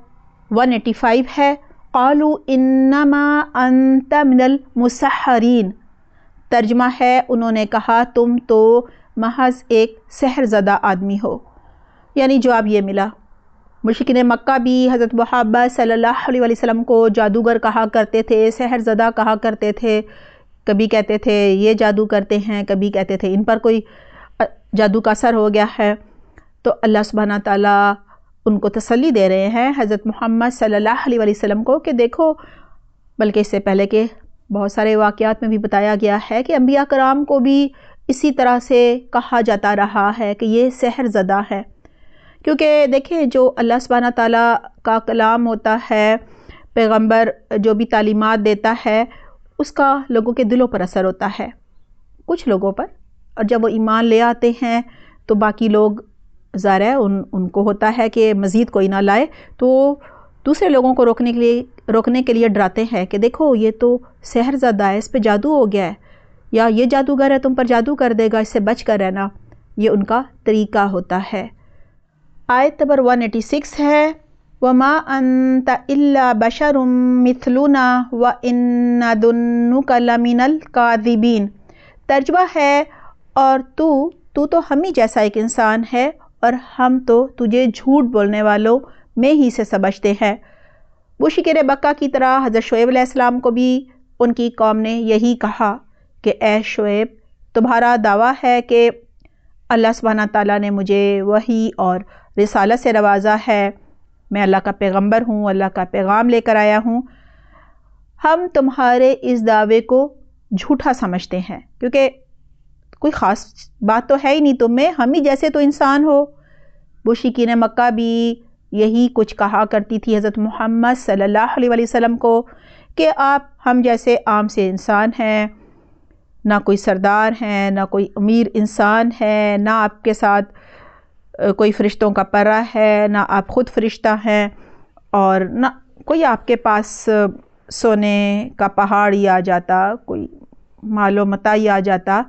185 ہے، قالوا انما انت من المسحرین، ترجمہ ہے انہوں نے کہا تم تو محض ایک سحر زدہ آدمی ہو، یعنی جواب یہ ملا۔ مشرکین مکہ بھی حضرت محمد صلی اللہ علیہ وسلم کو جادوگر کہا کرتے تھے، سحر زدہ کہا کرتے تھے، کبھی کہتے تھے یہ جادو کرتے ہیں، کبھی کہتے تھے ان پر کوئی جادو کا اثر ہو گیا ہے۔ تو اللہ سبحانہ تعالیٰ ان کو تسلی دے رہے ہیں حضرت محمد صلی اللہ علیہ وسلم کو کہ دیکھو، بلکہ اس سے پہلے کے بہت سارے واقعات میں بھی بتایا گیا ہے کہ انبیاء کرام کو بھی اسی طرح سے کہا جاتا رہا ہے کہ یہ سحر زدہ ہے، کیونکہ دیکھیں جو اللہ سبحانہ تعالیٰ کا کلام ہوتا ہے، پیغمبر جو بھی تعلیمات دیتا ہے، اس کا لوگوں کے دلوں پر اثر ہوتا ہے، کچھ لوگوں پر، اور جب وہ ایمان لے آتے ہیں تو باقی لوگ ظاہر ہے ان کو ہوتا ہے کہ مزید کوئی نہ لائے، تو دوسرے لوگوں کو روکنے کے لیے ڈراتے ہیں کہ دیکھو یہ تو سحر زدہ ہے، اس پہ جادو ہو گیا ہے، یا یہ جادوگر ہے تم پر جادو کر دے گا، اس سے بچ کر رہنا، یہ ان کا طریقہ ہوتا ہے۔ آیت نمبر 186 ہے، وَمَا أَنْتَ إِلَّا بَشَرٌ مِثْلُنَا وَإِنْ نَظُنُّكَ لَمِنَ الْكَاذِبِينَ، ترجمہ ہے اور تو ہم ہی جیسا ایک انسان ہے اور ہم تو تجھے جھوٹ بولنے والوں میں ہی سے سمجھتے ہیں۔ مشرکین مکہ کی طرح حضرت شعیب علیہ السلام کو بھی ان کی قوم نے یہی کہا کہ اے شعیب، تمہارا دعویٰ ہے کہ اللہ سبحانہ تعالیٰ نے مجھے وحی اور رسالت سے نوازا ہے، میں اللہ کا پیغمبر ہوں، اللہ کا پیغام لے کر آیا ہوں، ہم تمہارے اس دعوے کو جھوٹا سمجھتے ہیں، کیونکہ کوئی خاص بات تو ہے ہی نہیں تم میں، ہم ہی جیسے تو انسان ہو۔ مشرکین مکہ بھی یہی کچھ کہا کرتی تھی حضرت محمد صلی اللہ علیہ وسلم کو کہ آپ ہم جیسے عام سے انسان ہیں، نہ کوئی سردار ہیں، نہ کوئی امیر انسان ہے، نہ آپ کے ساتھ کوئی فرشتوں کا پرہ ہے، نہ آپ خود فرشتہ ہیں، اور نہ کوئی آپ کے پاس سونے کا پہاڑ ہی آ جاتا، کوئی مال و متاع ہی آ جاتا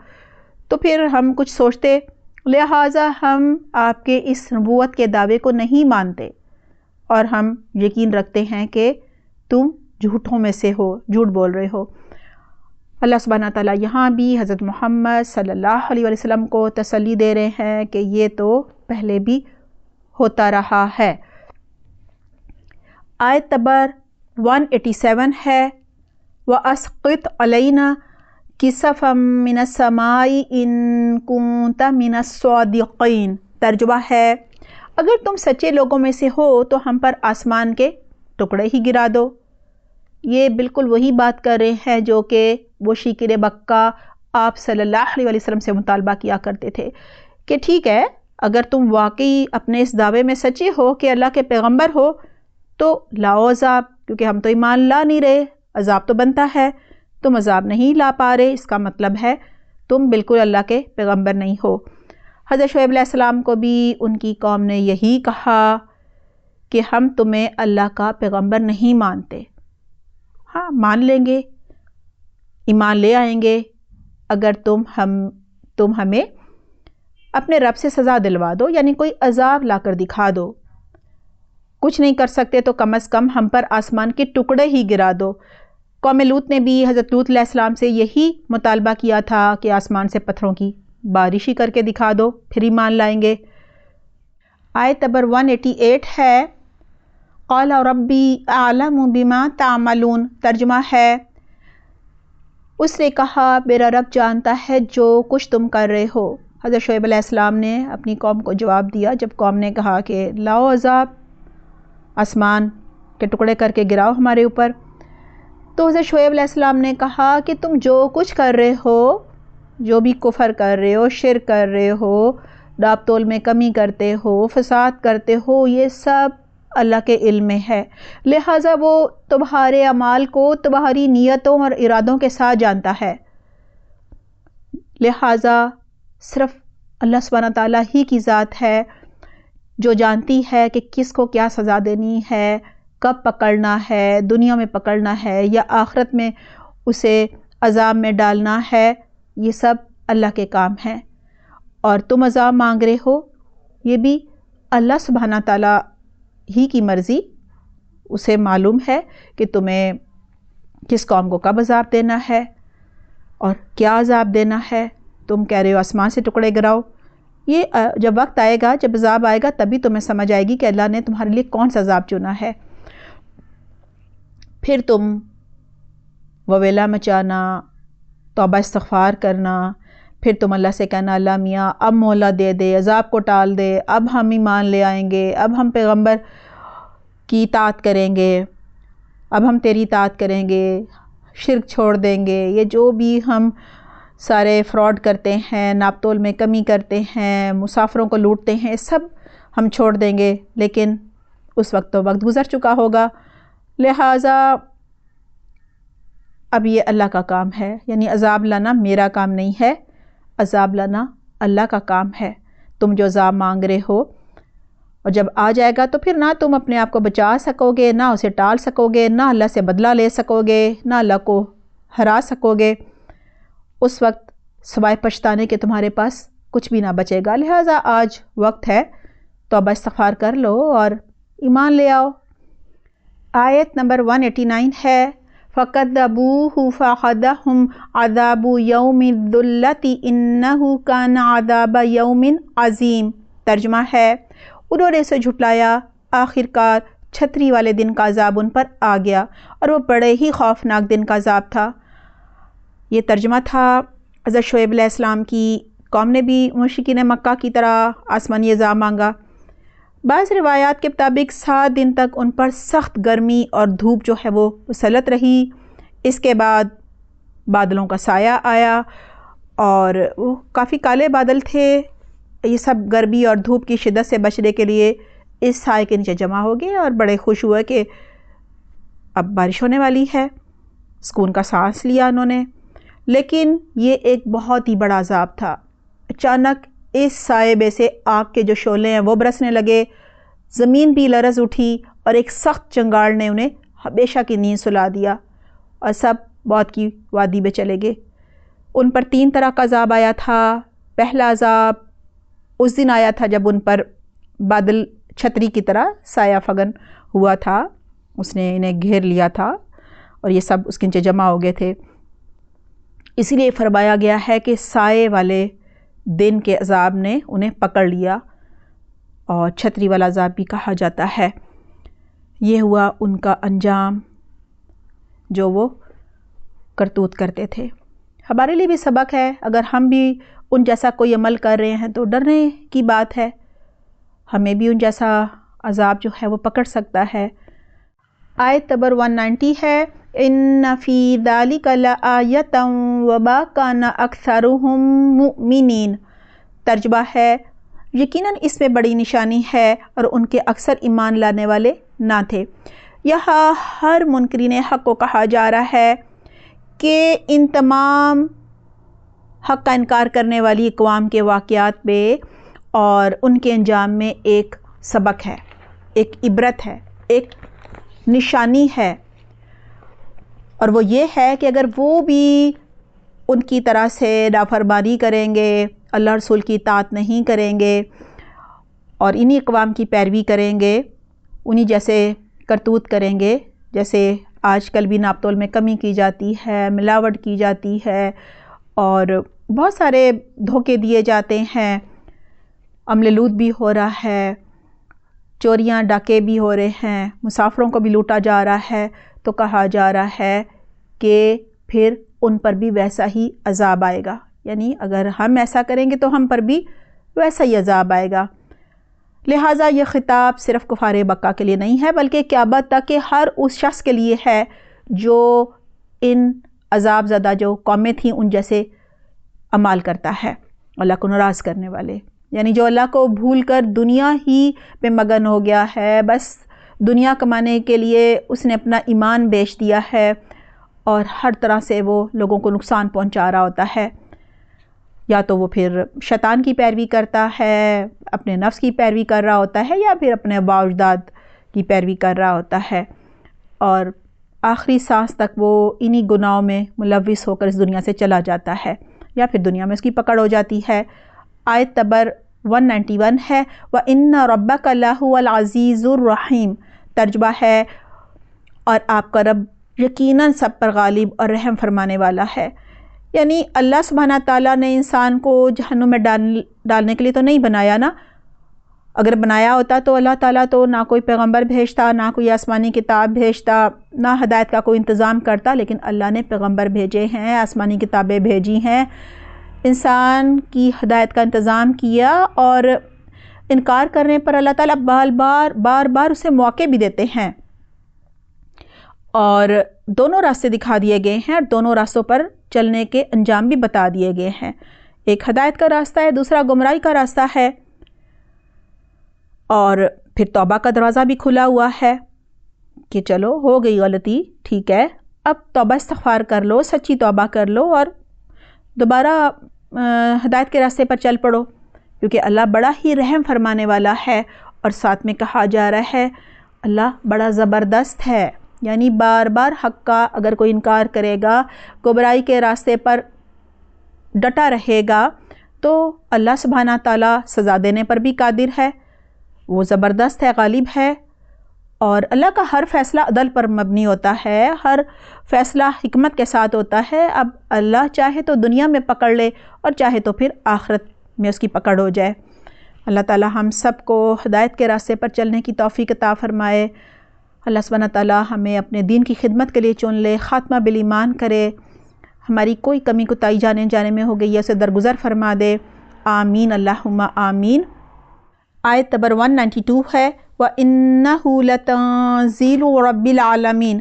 تو پھر ہم کچھ سوچتے، لہٰذا ہم آپ کے اس نبوت کے دعوے کو نہیں مانتے، اور ہم یقین رکھتے ہیں کہ تم جھوٹوں میں سے ہو، جھوٹ بول رہے ہو۔ اللہ سبحانہ تعالیٰ یہاں بھی حضرت محمد صلی اللہ علیہ وسلم کو تسلی دے رہے ہیں کہ یہ تو پہلے بھی ہوتا رہا ہے۔ آیت نمبر 187 ہے، وَأَسْقِطْ عَلَيْنَا كِسَفًا مِّنَ السَّمَاءِ إِن كُنتَ مِنَ الصَّادِقِينَ، ترجمہ ہے اگر تم سچے لوگوں میں سے ہو تو ہم پر آسمان کے ٹکڑے ہی گرا دو۔ یہ بالکل وہی بات کر رہے ہیں جو کہ مشرکین مکہ آپ صلی اللہ علیہ وسلم سے مطالبہ کیا کرتے تھے کہ ٹھیک ہے، اگر تم واقعی اپنے اس دعوے میں سچے ہو کہ اللہ کے پیغمبر ہو تو لاؤ عذاب، کیونکہ ہم تو ایمان لا نہیں رہے، عذاب تو بنتا ہے، تم عذاب نہیں لا پا رہے، اس کا مطلب ہے تم بالکل اللہ کے پیغمبر نہیں ہو۔ حضرت شعیب علیہ السلام کو بھی ان کی قوم نے یہی کہا کہ ہم تمہیں اللہ کا پیغمبر نہیں مانتے، ہاں مان لیں گے، ایمان لے آئیں گے اگر تم ہمیں اپنے رب سے سزا دلوا دو، یعنی کوئی عذاب لا کر دکھا دو، کچھ نہیں کر سکتے تو کم از کم ہم پر آسمان کے ٹکڑے ہی گرا دو۔ قوم لوط نے بھی حضرت لوط علیہ السلام سے یہی مطالبہ کیا تھا کہ آسمان سے پتھروں کی بارش ہی کر کے دکھا دو، پھر ایمان لائیں گے۔ آیت نمبر 188 ہے، قال ربی اعلم بما تعملون، ترجمہ ہے اس نے کہا میرا رب جانتا ہے جو کچھ تم کر رہے ہو۔ حضرت شعیب علیہ السلام نے اپنی قوم کو جواب دیا جب قوم نے کہا کہ لاؤ عذاب، آسمان کے ٹکڑے کر کے گراؤ ہمارے اوپر، تو حضرت شعیب علیہ السلام نے کہا کہ تم جو کچھ کر رہے ہو، جو بھی کفر کر رہے ہو، شرک کر رہے ہو، ناپ تول میں کمی کرتے ہو، فساد کرتے ہو، یہ سب اللہ کے علم میں ہے، لہٰذا وہ تمہارے اعمال کو تمہاری نیتوں اور ارادوں کے ساتھ جانتا ہے۔ لہٰذا صرف اللہ سبحانہ تعالیٰ ہی کی ذات ہے جو جانتی ہے کہ کس کو کیا سزا دینی ہے، کب پکڑنا ہے، دنیا میں پکڑنا ہے یا آخرت میں اسے عذاب میں ڈالنا ہے، یہ سب اللہ کے کام ہیں۔ اور تم عذاب مانگ رہے ہو، یہ بھی اللہ سبحانہ تعالیٰ ہی کی مرضی، اسے معلوم ہے کہ تمہیں کس قوم کو کب عذاب دینا ہے اور کیا عذاب دینا ہے۔ تم کہہ رہے ہو آسمان سے ٹکڑے گراؤ، یہ جب وقت آئے گا، جب عذاب آئے گا، تبھی تمہیں سمجھ آئے گی کہ اللہ نے تمہارے لیے کون سا عذاب چنا ہے۔ پھر تم وویلا مچانا، توبہ استغفار کرنا، پھر تم اللہ سے کہنا اللہ میاں اب مہلت دے دے، عذاب کو ٹال دے، اب ہم ایمان لے آئیں گے، اب ہم پیغمبر کی اطاعت کریں گے، اب ہم تیری اطاعت کریں گے، شرک چھوڑ دیں گے، یہ جو بھی ہم سارے فراڈ کرتے ہیں، ناپ تول میں کمی کرتے ہیں، مسافروں کو لوٹتے ہیں، سب ہم چھوڑ دیں گے۔ لیکن اس وقت تو وقت گزر چکا ہوگا، لہٰذا اب یہ اللہ کا کام ہے، یعنی عذاب لانا میرا کام نہیں ہے، عذاب لانا اللہ کا کام ہے۔ تم جو عذاب مانگ رہے ہو اور جب آ جائے گا تو پھر نہ تم اپنے آپ کو بچا سکو گے، نہ اسے ٹال سکو گے، نہ اللہ سے بدلہ لے سکو گے، نہ اللہ کو ہرا سکو گے۔ اس وقت سوائے پچھتانے کے تمہارے پاس کچھ بھی نہ بچے گا، لہٰذا آج وقت ہے، توبہ استغفار کر لو اور ایمان لے آؤ۔ آیت نمبر 189 ہے فَكَذَّبُوهُ فَأَخَذَهُمْ عَذَابُ يَوْمِ الذُّلَّةِ إِنَّهُ كَانَ عَذَابَ يَوْمٍ عَظِيمٍ۔ ترجمہ ہے انہوں نے اسے جھٹلایا، آخر کار چھتری والے دن کا عذاب ان پر آ گیا اور وہ بڑے ہی خوفناک دن کا عذاب تھا۔ یہ ترجمہ تھا حضرت شعیب علیہ السلام کی قوم نے بھی مشرکین مکہ کی طرح آسمانی عذاب مانگا۔ بعض روایات کے مطابق 7 دن تک ان پر سخت گرمی اور دھوپ جو ہے وہ مسلط رہی، اس کے بعد بادلوں کا سایہ آیا اور وہ کافی کالے بادل تھے، یہ سب گرمی اور دھوپ کی شدت سے بچنے کے لیے اس سائے کے نیچے جمع ہو گئے اور بڑے خوش ہوئے کہ اب بارش ہونے والی ہے، سکون کا سانس لیا انہوں نے۔ لیکن یہ ایک بہت ہی بڑا عذاب تھا، اچانک اس سائے میں سے آگ کے جو شعلے ہیں وہ برسنے لگے، زمین بھی لرز اٹھی اور ایک سخت چنگاڑ نے انہیں ہمیشہ کی نیند سلا دیا اور سب موت کی وادی میں چلے گئے۔ ان پر 3 طرح کا عذاب آیا تھا۔ پہلا عذاب اس دن آیا تھا جب ان پر بادل چھتری کی طرح سایہ فگن ہوا تھا، اس نے انہیں گھیر لیا تھا اور یہ سب اس کے نیچے جمع ہو گئے تھے۔ اسی لیے فرمایا گیا ہے کہ سائے والے دن کے عذاب نے انہیں پکڑ لیا اور چھتری والا عذاب بھی کہا جاتا ہے۔ یہ ہوا ان کا انجام جو وہ کرتوت کرتے تھے۔ ہمارے لیے بھی سبق ہے، اگر ہم بھی ان جیسا کوئی عمل کر رہے ہیں تو ڈرنے کی بات ہے، ہمیں بھی ان جیسا عذاب جو ہے وہ پکڑ سکتا ہے۔ آیت نمبر 190 ہے إِنَّ فِي ذَلِكَ لَآیَةً وَمَا كَانَ أَكْثَرُهُم مُؤْمِنِينَ۔ ترجمہ ہے یقیناً اس میں بڑی نشانی ہے اور ان کے اکثر ایمان لانے والے نہ تھے۔ یہاں ہر منکرین حق کو کہا جا رہا ہے کہ ان تمام حق کا انکار کرنے والی اقوام کے واقعات میں اور ان کے انجام میں ایک سبق ہے، ایک عبرت ہے، ایک نشانی ہے، اور وہ یہ ہے کہ اگر وہ بھی ان کی طرح سے نافرمانی کریں گے، اللہ رسول کی اطاعت نہیں کریں گے اور انہی اقوام کی پیروی کریں گے، انہی جیسے کرتوت کریں گے، جیسے آج کل بھی ناپ تول میں کمی کی جاتی ہے، ملاوٹ کی جاتی ہے اور بہت سارے دھوکے دیے جاتے ہیں، عمل لوٹ بھی ہو رہا ہے، چوریاں ڈاکے بھی ہو رہے ہیں، مسافروں کو بھی لوٹا جا رہا ہے، تو کہا جا رہا ہے کہ پھر ان پر بھی ویسا ہی عذاب آئے گا، یعنی اگر ہم ایسا کریں گے تو ہم پر بھی ویسا ہی عذاب آئے گا۔ لہٰذا یہ خطاب صرف کفار مکہ کے لیے نہیں ہے بلکہ قیامت تک کہ ہر اس شخص کے لیے ہے جو ان عذاب زدہ جو قومیں تھیں ان جیسے عمال کرتا ہے، اللہ کو ناراض کرنے والے۔ یعنی جو اللہ کو بھول کر دنیا ہی پہ مگن ہو گیا ہے، بس دنیا کمانے کے لیے اس نے اپنا ایمان بیچ دیا ہے اور ہر طرح سے وہ لوگوں کو نقصان پہنچا رہا ہوتا ہے. یا تو وہ پھر شیطان کی پیروی کرتا ہے، اپنے نفس کی پیروی کر رہا ہوتا ہے، یا پھر اپنے آباء و اجداد کی پیروی کر رہا ہوتا ہے، اور آخری سانس تک وہ انہی گناہوں میں ملوث ہو کر اس دنیا سے چلا جاتا ہے، یا پھر دنیا میں اس کی پکڑ ہو جاتی ہے. آیت نمبر 191 ہے وَإِنَّ رَبَّكَ لَهُوَ الْعَزِيزُ الرَّحِيمُ. ترجمہ ہے اور آپ کا رب یقیناً سب پر غالب اور رحم فرمانے والا ہے. یعنی اللہ سبحانہ تعالیٰ نے انسان کو جہنم میں ڈالنے کے لیے تو نہیں بنایا نا. اگر بنایا ہوتا تو اللہ تعالیٰ تو نہ کوئی پیغمبر بھیجتا، نہ کوئی آسمانی کتاب بھیجتا، نہ ہدایت کا کوئی انتظام کرتا، لیکن اللہ نے پیغمبر بھیجے ہیں، آسمانی کتابیں بھیجی ہیں، انسان کی ہدایت کا انتظام کیا، اور انکار کرنے پر اللہ تعالیٰ بار بار اسے موقع بھی دیتے ہیں، اور دونوں راستے دکھا دیے گئے ہیں، اور دونوں راستوں پر چلنے کے انجام بھی بتا دیے گئے ہیں. ایک ہدایت کا راستہ ہے، دوسرا گمراہی کا راستہ ہے. اور پھر توبہ کا دروازہ بھی کھلا ہوا ہے کہ چلو ہو گئی غلطی، ٹھیک ہے، اب توبہ استغفار کر لو، سچی توبہ کر لو اور دوبارہ ہدایت کے راستے پر چل پڑو، کیونکہ اللہ بڑا ہی رحم فرمانے والا ہے. اور ساتھ میں کہا جا رہا ہے اللہ بڑا زبردست ہے، یعنی بار بار حق کا اگر کوئی انکار کرے گا، گمراہی کے راستے پر ڈٹا رہے گا، تو اللہ سبحانہ تعالیٰ سزا دینے پر بھی قادر ہے. وہ زبردست ہے، غالب ہے، اور اللہ کا ہر فیصلہ عدل پر مبنی ہوتا ہے، ہر فیصلہ حکمت کے ساتھ ہوتا ہے. اب اللہ چاہے تو دنیا میں پکڑ لے اور چاہے تو پھر آخرت میں اس کی پکڑ ہو جائے. اللہ تعالیٰ ہم سب کو ہدایت کے راستے پر چلنے کی توفیق عطا فرمائے. اللہ سبحانہ تعالیٰ ہمیں اپنے دین کی خدمت کے لیے چن لے، خاتمہ بالایمان کرے، ہماری کوئی کمی کوتاہی جانے میں ہو گئی ہے اسے درگزر فرما دے. آمین اللہم آمین. آیت نمبر 192 ہے وَإِنَّهُ لَتَنزِيلُ رَبِّ الْعَالَمِينَ.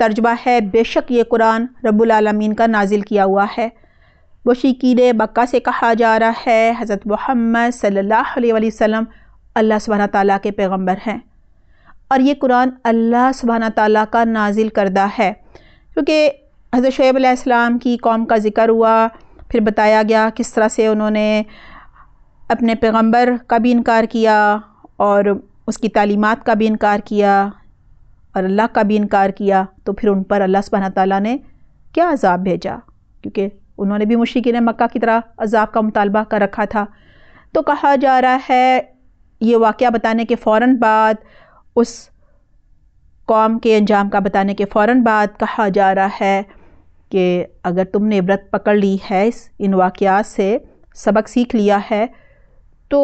ترجمہ ہے بے شک یہ قرآن رب العالمین کا نازل کیا ہوا ہے. مشرکین مکہ سے کہا جا رہا ہے حضرت محمد صلی اللہ علیہ وسلم اللہ سبحانہ تعالیٰ کے پیغمبر ہیں، اور یہ قرآن اللہ سبحانہ تعالیٰ کا نازل کردہ ہے. کیونکہ حضرت شعیب علیہ السلام کی قوم کا ذکر ہوا، پھر بتایا گیا کس طرح سے انہوں نے اپنے پیغمبر کا بھی انکار کیا اور اس کی تعلیمات کا بھی انکار کیا اور اللہ کا بھی انکار کیا. تو پھر ان پر اللہ سبحانہ تعالیٰ نے کیا عذاب بھیجا، کیونکہ انہوں نے بھی مشرکین مکہ کی طرح عذاب کا مطالبہ کر رکھا تھا. تو کہا جا رہا ہے یہ واقعہ بتانے کے فوراً بعد، اس قوم کے انجام کا بتانے کے فوراً بعد کہا جا رہا ہے کہ اگر تم نے عبرت پکڑ لی ہے، ان واقعات سے سبق سیکھ لیا ہے، تو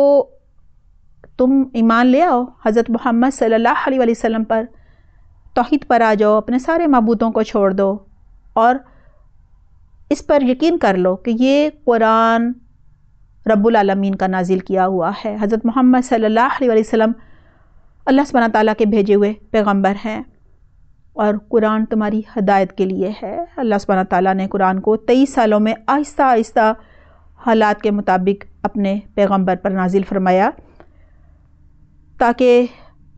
تم ایمان لے آؤ حضرت محمد صلی اللہ علیہ وسلم پر، توحید پر آ جاؤ، اپنے سارے معبودوں کو چھوڑ دو اور اس پر یقین کر لو کہ یہ قرآن رب العالمین کا نازل کیا ہوا ہے. حضرت محمد صلی اللہ علیہ وسلم اللہ سبحانہ تعالیٰ کے بھیجے ہوئے پیغمبر ہیں، اور قرآن تمہاری ہدایت کے لیے ہے. اللہ سبحانہ تعالیٰ نے قرآن کو 23 سالوں میں آہستہ آہستہ حالات کے مطابق اپنے پیغمبر پر نازل فرمایا، تاکہ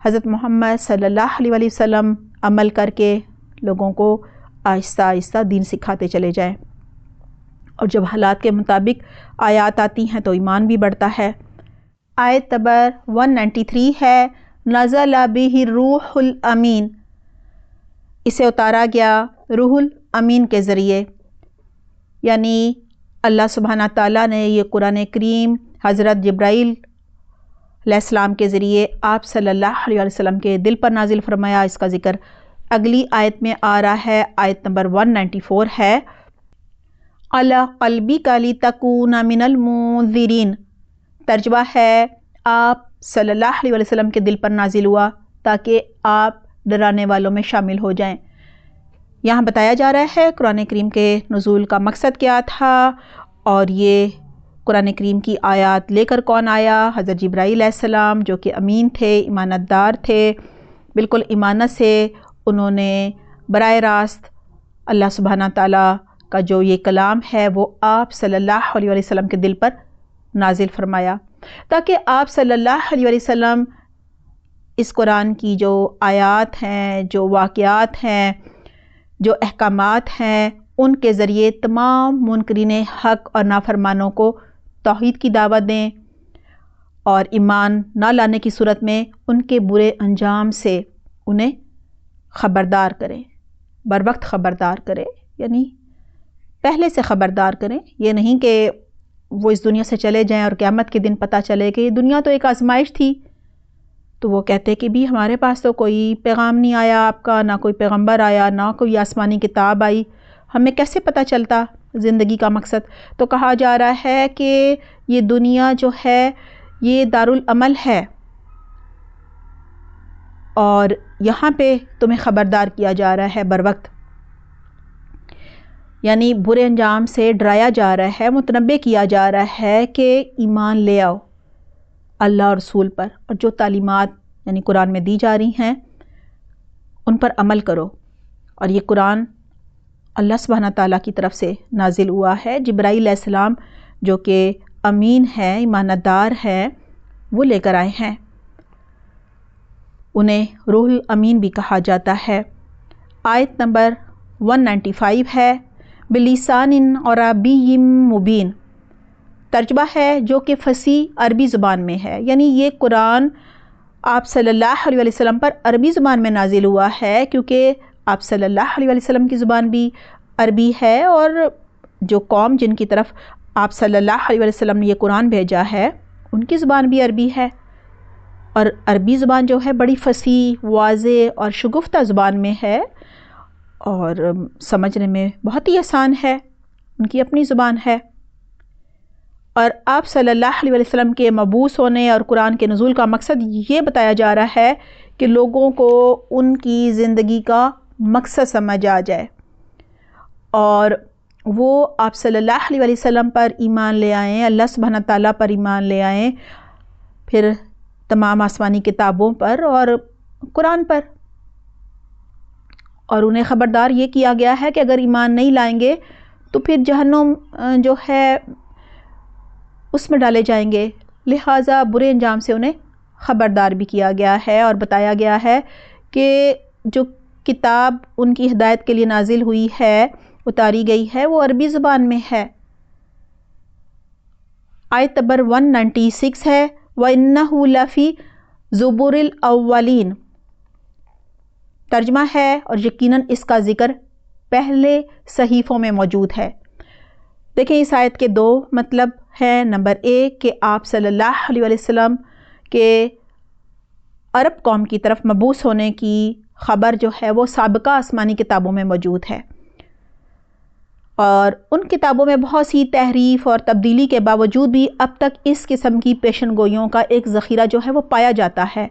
حضرت محمد صلی اللہ علیہ وسلم عمل کر کے لوگوں کو آہستہ آہستہ دین سکھاتے چلے جائیں. اور جب حالات کے مطابق آیات آتی ہیں تو ایمان بھی بڑھتا ہے. آیت نمبر 193 ہے نزل بہ الروح الامین. اسے اتارا گیا روح الامین کے ذریعے، یعنی اللہ سبحانہ تعالیٰ نے یہ قرآن کریم حضرت جبرائیل علیہ السلام کے ذریعے آپ صلی اللہ علیہ وسلم کے دل پر نازل فرمایا. اس کا ذکر اگلی آیت میں آ رہا ہے. آیت نمبر 194 ہے علی قلبک لتکون من المنذرین. ترجمہ ہے آپ صلی اللہ علیہ وسلم کے دل پر نازل ہوا تاکہ آپ ڈرانے والوں میں شامل ہو جائیں. یہاں بتایا جا رہا ہے قرآن کریم کے نزول کا مقصد کیا تھا، اور یہ قرآن کریم کی آیات لے کر کون آیا؟ حضرت جبرائیل علیہ السلام، جو کہ امین تھے، امانت دار تھے، بالکل امانت سے انہوں نے براہ راست اللہ سبحانہ تعالیٰ کا جو یہ کلام ہے وہ آپ صلی اللہ علیہ وسلم کے دل پر نازل فرمایا. تاکہ آپ صلی اللہ علیہ وسلم اس قرآن کی جو آیات ہیں، جو واقعات ہیں، جو احکامات ہیں، ان کے ذریعے تمام منکرین حق اور نافرمانوں کو توحید کی دعوت دیں اور ایمان نہ لانے کی صورت میں ان کے برے انجام سے انہیں خبردار کریں، بر وقت خبردار کریں، یعنی پہلے سے خبردار کریں۔ یہ نہیں کہ وہ اس دنیا سے چلے جائیں اور قیامت کے دن پتہ چلے کہ یہ دنیا تو ایک آزمائش تھی، تو وہ کہتے کہ بھی ہمارے پاس تو کوئی پیغام نہیں آیا آپ کا، نہ کوئی پیغمبر آیا، نہ کوئی آسمانی کتاب آئی، ہمیں کیسے پتہ چلتا زندگی کا مقصد؟ تو کہا جا رہا ہے کہ یہ دنیا جو ہے یہ دارالعمل ہے، اور یہاں پہ تمہیں خبردار کیا جا رہا ہے بر وقت، یعنی برے انجام سے ڈرایا جا رہا ہے، متنبہ کیا جا رہا ہے کہ ایمان لے آؤ اللہ اور رسول پر، اور جو تعلیمات یعنی قرآن میں دی جا رہی ہیں ان پر عمل کرو۔ اور یہ قرآن اللہ سبحانہ تعالیٰ کی طرف سے نازل ہوا ہے، جبرائیل علیہ السلام جو کہ امین ہے، ایماندار ہے، وہ لے کر آئے ہیں، انہیں روح الامین بھی کہا جاتا ہے۔ آیت نمبر 195 ہے، بلسان عربی مبین، ترجمہ ہے جو کہ فصیح عربی زبان میں ہے، یعنی یہ قرآن آپ صلی اللہ علیہ وسلم پر عربی زبان میں نازل ہوا ہے، کیونکہ آپ صلی اللہ علیہ وسلم کی زبان بھی عربی ہے، اور جو قوم جن کی طرف آپ صلی اللہ علیہ وسلم نے یہ قرآن بھیجا ہے ان کی زبان بھی عربی ہے، اور عربی زبان جو ہے بڑی فصیح، واضح اور شگفتہ زبان میں ہے، اور سمجھنے میں بہت ہی آسان ہے، ان کی اپنی زبان ہے۔ اور آپ صلی اللہ علیہ وسلم کے مبعوث ہونے اور قرآن کے نزول کا مقصد یہ بتایا جا رہا ہے کہ لوگوں کو ان کی زندگی کا مقصد سمجھ آ جائے، اور وہ آپ صلی اللہ علیہ وسلم پر ایمان لے آئیں، اللہ سبحانہ تعالیٰ پر ایمان لے آئیں، پھر تمام آسمانی کتابوں پر اور قرآن پر۔ اور انہیں خبردار یہ کیا گیا ہے کہ اگر ایمان نہیں لائیں گے تو پھر جہنم جو ہے اس میں ڈالے جائیں گے، لہٰذا برے انجام سے انہیں خبردار بھی کیا گیا ہے، اور بتایا گیا ہے کہ جو کتاب ان کی ہدایت کے لیے نازل ہوئی ہے، اتاری گئی ہے، وہ عربی زبان میں ہے۔ آیت نمبر 196 ہے، وَإِنَّهُ لَفِي زُبُرِ الْأَوَّلِينَ، ترجمہ ہے اور یقیناً اس کا ذکر پہلے صحیفوں میں موجود ہے۔ دیکھیں اس آیت کے دو مطلب ہیں، نمبر ایک کہ آپ صلی اللہ علیہ وسلم کے عرب قوم کی طرف مبعوث ہونے کی خبر جو ہے وہ سابقہ آسمانی کتابوں میں موجود ہے، اور ان کتابوں میں بہت سی تحریف اور تبدیلی کے باوجود بھی اب تک اس قسم کی پیشن گوئیوں کا ایک ذخیرہ جو ہے وہ پایا جاتا ہے۔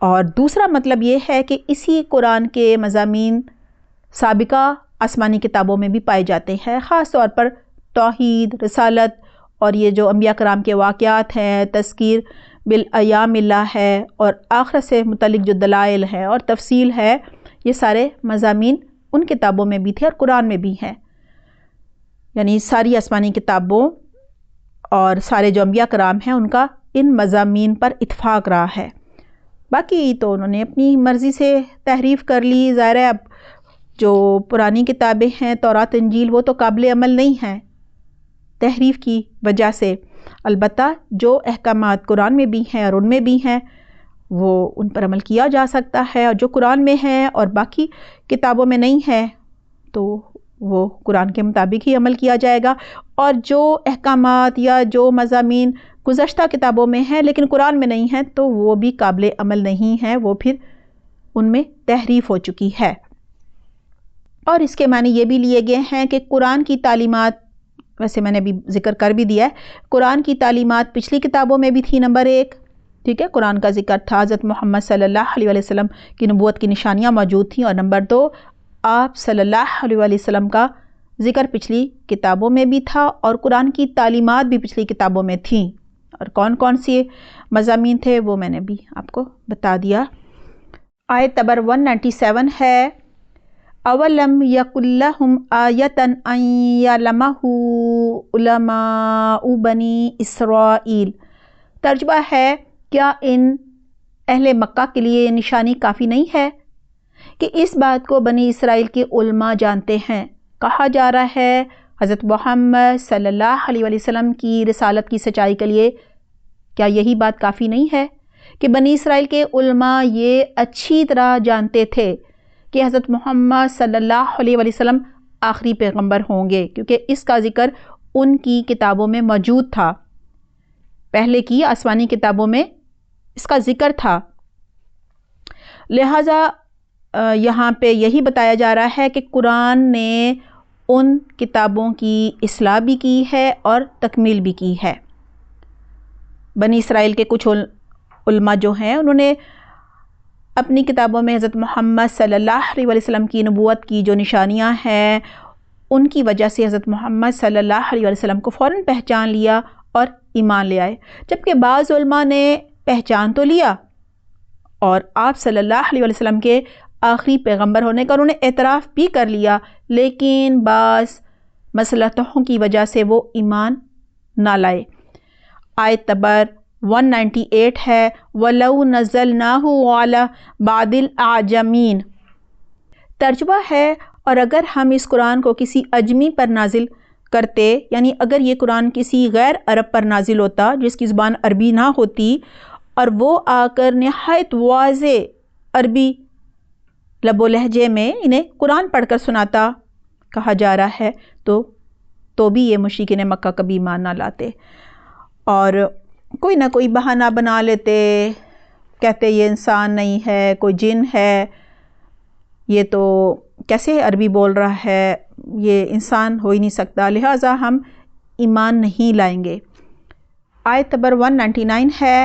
اور دوسرا مطلب یہ ہے کہ اسی قرآن کے مضامین سابقہ آسمانی کتابوں میں بھی پائے جاتے ہیں، خاص طور پر توحید، رسالت، اور یہ جو انبیاء کرام کے واقعات ہیں، تذکیر بالایام اللہ ہے، اور آخرت سے متعلق جو دلائل ہیں اور تفصیل ہے، یہ سارے مضامین ان کتابوں میں بھی تھے اور قرآن میں بھی ہیں، یعنی ساری آسمانی کتابوں اور سارے جو انبیاء کرام ہیں ان کا ان مضامین پر اتفاق رہا ہے۔ باقی تو انہوں نے اپنی مرضی سے تحریف کر لی، ظاہر ہے اب جو پرانی کتابیں ہیں تورات انجیل وہ تو قابل عمل نہیں ہیں تحریف کی وجہ سے، البتہ جو احکامات قرآن میں بھی ہیں اور ان میں بھی ہیں وہ ان پر عمل کیا جا سکتا ہے، اور جو قرآن میں ہے اور باقی کتابوں میں نہیں ہے تو وہ قرآن کے مطابق ہی عمل کیا جائے گا، اور جو احکامات یا جو مضامین گزشتہ کتابوں میں ہیں لیکن قرآن میں نہیں ہیں تو وہ بھی قابل عمل نہیں ہیں، وہ پھر ان میں تحریف ہو چکی ہے۔ اور اس کے معنی یہ بھی لیے گئے ہیں کہ قرآن کی تعلیمات، ویسے میں نے بھی ذکر کر بھی دیا ہے، قرآن کی تعلیمات پچھلی کتابوں میں بھی تھی، نمبر ایک، ٹھیک ہے، قرآن کا ذکر تھا، حضرت محمد صلی اللہ علیہ وسلم کی نبوت کی نشانیاں موجود تھیں، اور نمبر دو، آپ صلی اللہ علیہ وسلم کا ذکر پچھلی کتابوں میں بھی تھا، اور قرآن کی تعلیمات بھی پچھلی کتابوں میں تھیں، اور کون کون سی مضامین تھے وہ میں نے بھی آپ کو بتا دیا۔ آیت نمبر 197 ہے، اولم یکن لہم آیۃ ان یعلمہ علماء بنی اسرائیل، ترجمہ ہے کیا ان اہل مکہ کے لیے یہ نشانی کافی نہیں ہے کہ اس بات کو بنی اسرائیل کے علماء جانتے ہیں؟ کہا جا رہا ہے حضرت محمد صلی اللہ علیہ وسلم کی رسالت کی سچائی کے لیے کیا یہی بات کافی نہیں ہے کہ بنی اسرائیل کے علماء یہ اچھی طرح جانتے تھے کہ حضرت محمد صلی اللہ علیہ وسلم آخری پیغمبر ہوں گے، کیونکہ اس کا ذکر ان کی کتابوں میں موجود تھا، پہلے کی آسمانی کتابوں میں اس کا ذکر تھا۔ لہٰذا یہاں پہ یہی بتایا جا رہا ہے کہ قرآن نے ان کتابوں کی اصلاح بھی کی ہے اور تکمیل بھی کی ہے۔ بنی اسرائیل کے کچھ علماء جو ہیں انہوں نے اپنی کتابوں میں حضرت محمد صلی اللہ علیہ وسلم کی نبوت کی جو نشانیاں ہیں ان کی وجہ سے حضرت محمد صلی اللہ علیہ وسلم کو فوراً پہچان لیا اور ایمان لے آئے، جبکہ بعض علماء نے پہچان تو لیا اور آپ صلی اللہ علیہ وسلم کے آخری پیغمبر ہونے کا انہوں نے اعتراف بھی کر لیا، لیکن بعض مصلحتوں کی وجہ سے وہ ایمان نہ لائے۔ آیت نمبر 198 ہے وَلَوْ نَزَّلْنَاهُ عَلَى بَعْضِ الْأَعْجَمِينَ۔ ترجمہ ہے اور اگر ہم اس قرآن کو کسی اجمی پر نازل کرتے، یعنی اگر یہ قرآن کسی غیر عرب پر نازل ہوتا جس کی زبان عربی نہ ہوتی اور وہ آ کر نہایت واضح عربی لب و لہجے میں انہیں قرآن پڑھ کر سناتا، کہا جا رہا ہے تو بھی یہ مشرکین مکہ کبھی ایمان نہ لاتے اور کوئی نہ کوئی بہانہ بنا لیتے، کہتے یہ انسان نہیں ہے، کوئی جن ہے، یہ تو کیسے عربی بول رہا ہے، یہ انسان ہو ہی نہیں سکتا، لہٰذا ہم ایمان نہیں لائیں گے۔ آیت نمبر 199 ہے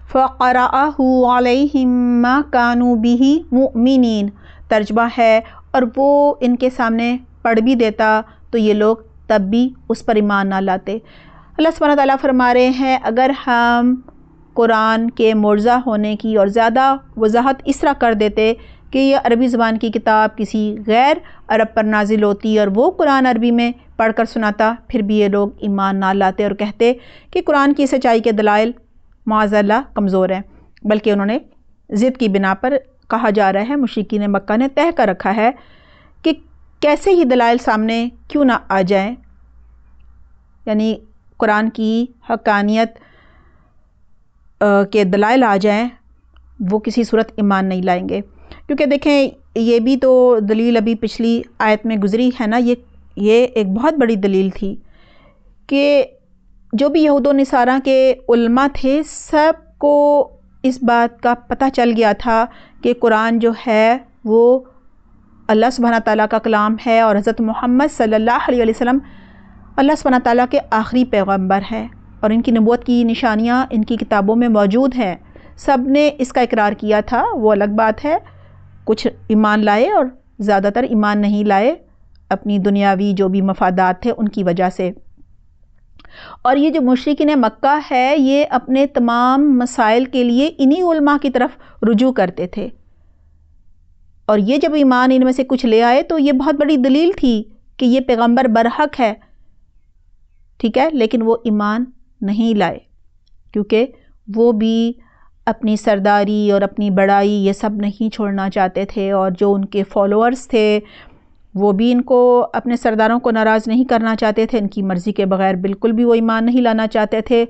فَقَرَأَهُ عَلَيْهِمْ مَا كَانُوا بِهِ مُؤْمِنِينَ۔ ترجمہ ہے اور وہ ان کے سامنے پڑھ بھی دیتا تو یہ لوگ تب بھی اس پر ایمان نہ لاتے۔ اللہ سبحانہ تعالیٰ فرما رہے ہیں اگر ہم قرآن کے معجزہ ہونے کی اور زیادہ وضاحت اس طرح کر دیتے کہ یہ عربی زبان کی کتاب کسی غیر عرب پر نازل ہوتی اور وہ قرآن عربی میں پڑھ کر سناتا، پھر بھی یہ لوگ ایمان نہ لاتے اور کہتے کہ قرآن کی سچائی کے دلائل معاذ اللہ کمزور ہیں، بلکہ انہوں نے ضد کی بنا پر، کہا جا رہا ہے مشرکین مکہ نے طے کر رکھا ہے کہ کیسے ہی دلائل سامنے کیوں نہ آ جائیں، یعنی قرآن کی حقانیت کے دلائل آ جائیں، وہ کسی صورت ایمان نہیں لائیں گے۔ کیونکہ دیکھیں یہ بھی تو دلیل ابھی پچھلی آیت میں گزری ہے نا، یہ ایک بہت بڑی دلیل تھی کہ جو بھی یہود و نصارہ کے علماء تھے سب کو اس بات کا پتہ چل گیا تھا کہ قرآن جو ہے وہ اللہ سبحانہ تعالیٰ کا کلام ہے اور حضرت محمد صلی اللہ علیہ وسلم اللہ سبحانہ تعالیٰ کے آخری پیغمبر ہے اور ان کی نبوت کی نشانیاں ان کی کتابوں میں موجود ہیں۔ سب نے اس کا اقرار کیا تھا، وہ الگ بات ہے، کچھ ایمان لائے اور زیادہ تر ایمان نہیں لائے اپنی دنیاوی جو بھی مفادات تھے ان کی وجہ سے۔ اور یہ جو مشرکین مکہ ہے یہ اپنے تمام مسائل کے لیے انہی علماء کی طرف رجوع کرتے تھے اور یہ جب ایمان ان میں سے کچھ لے آئے تو یہ بہت بڑی دلیل تھی کہ یہ پیغمبر برحق ہے، ٹھیک ہے، لیکن وہ ایمان نہیں لائے کیونکہ وہ بھی اپنی سرداری اور اپنی بڑائی یہ سب نہیں چھوڑنا چاہتے تھے اور جو ان کے فالوورز تھے وہ بھی ان کو اپنے سرداروں کو ناراض نہیں کرنا چاہتے تھے، ان کی مرضی کے بغیر بالکل بھی وہ ایمان نہیں لانا چاہتے تھے،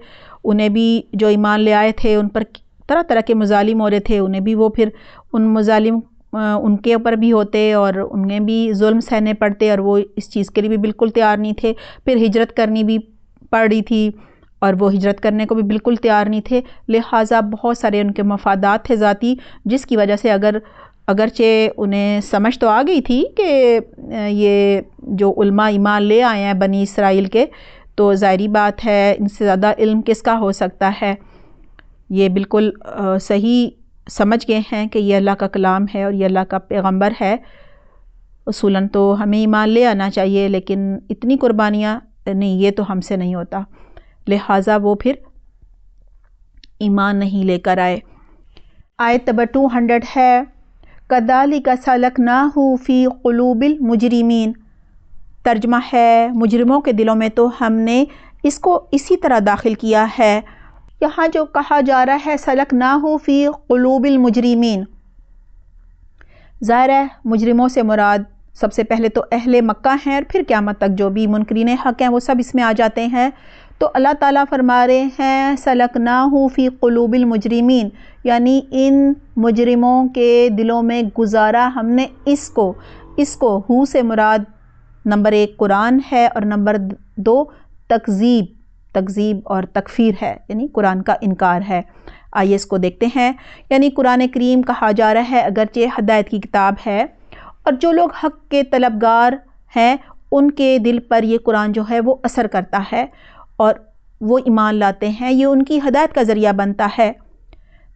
انہیں بھی جو ایمان لے آئے تھے ان پر طرح طرح کے مظالم ہو رہے تھے، انہیں بھی وہ پھر ان مظالم ان کے اوپر بھی ہوتے اور انہیں بھی ظلم سہنے پڑتے اور وہ اس چیز کے لیے بھی بالکل تیار نہیں تھے، پھر ہجرت کرنی بھی پڑ رہی تھی اور وہ ہجرت کرنے کو بھی بالکل تیار نہیں تھے، لہٰذا بہت سارے ان کے مفادات تھے ذاتی، جس کی وجہ سے اگرچہ انہیں سمجھ تو آ گئی تھی کہ یہ جو علماء ایمان لے آئے ہیں بنی اسرائیل کے تو ظاہری بات ہے ان سے زیادہ علم کس کا ہو سکتا ہے، یہ بالکل صحیح سمجھ گئے ہیں کہ یہ اللہ کا کلام ہے اور یہ اللہ کا پیغمبر ہے، اصولاً تو ہمیں ایمان لے آنا چاہیے لیکن اتنی قربانیاں نہیں، یہ تو ہم سے نہیں ہوتا، لہٰذا وہ پھر ایمان نہیں لے کر آئے۔ آیت نمبر 200 ہے كَذَلِكَ سَلَكْنَاهُ فِي قُلُوبِ الْمُجْرِمِينَ۔ ترجمہ ہے مجرموں کے دلوں میں تو ہم نے اس کو اسی طرح داخل کیا ہے یہاں جو کہا جا رہا ہے سلکناہ فی قلوب المجرمین، ظاہر ہے مجرموں سے مراد سب سے پہلے تو اہل مکہ ہیں، اور پھر قیامت تک جو بھی منکرین حق ہیں وہ سب اس میں آ جاتے ہیں۔ تو اللہ تعالیٰ فرما رہے ہیں سلکناہ فی قلوب المجرمین، یعنی ان مجرموں کے دلوں میں گزارا ہم نے اس کو ہو سے مراد نمبر 1 قرآن ہے، اور نمبر 2 تکذیب اور تکفیر ہے، یعنی قرآن کا انکار ہے۔ آئیے اس کو دیکھتے ہیں۔ یعنی قرآن کریم کہا جا رہا ہے اگرچہ ہدایت کی کتاب ہے، اور جو لوگ حق کے طلبگار ہیں ان کے دل پر یہ قرآن جو ہے وہ اثر کرتا ہے اور وہ ایمان لاتے ہیں، یہ ان کی ہدایت کا ذریعہ بنتا ہے۔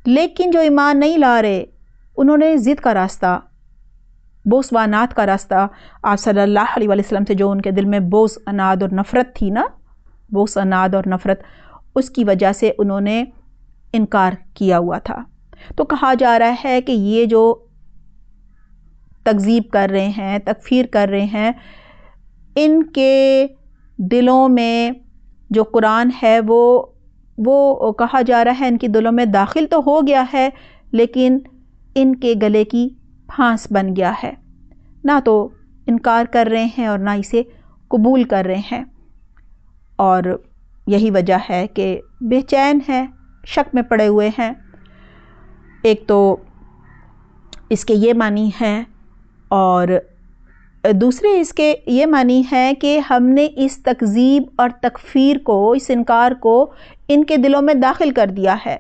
لیکن جو ایمان نہیں لا رہے، انہوں نے ضد کا راستہ، بغض و عناد کا راستہ، آپ صلی اللہ علیہ وسلم سے جو ان کے دل میں بغض، عناد اور نفرت تھی نا، بغض، عناد اور نفرت، اس کی وجہ سے انہوں نے انکار کیا ہوا تھا۔ تو کہا جا رہا ہے کہ یہ جو تکذیب کر رہے ہیں، تکفیر کر رہے ہیں، ان کے دلوں میں جو قرآن ہے وہ کہا جا رہا ہے ان کے دلوں میں داخل تو ہو گیا ہے، لیکن ان کے گلے کی پھانس بن گیا ہے، نہ تو انکار کر رہے ہیں اور نہ اسے قبول کر رہے ہیں، اور یہی وجہ ہے کہ بے چین ہیں، شک میں پڑے ہوئے ہیں۔ ایک تو اس کے یہ معنی ہے، اور دوسرے اس کے یہ معنی ہے کہ ہم نے اس تکذیب اور تکفیر کو، اس انکار کو ان کے دلوں میں داخل کر دیا ہے،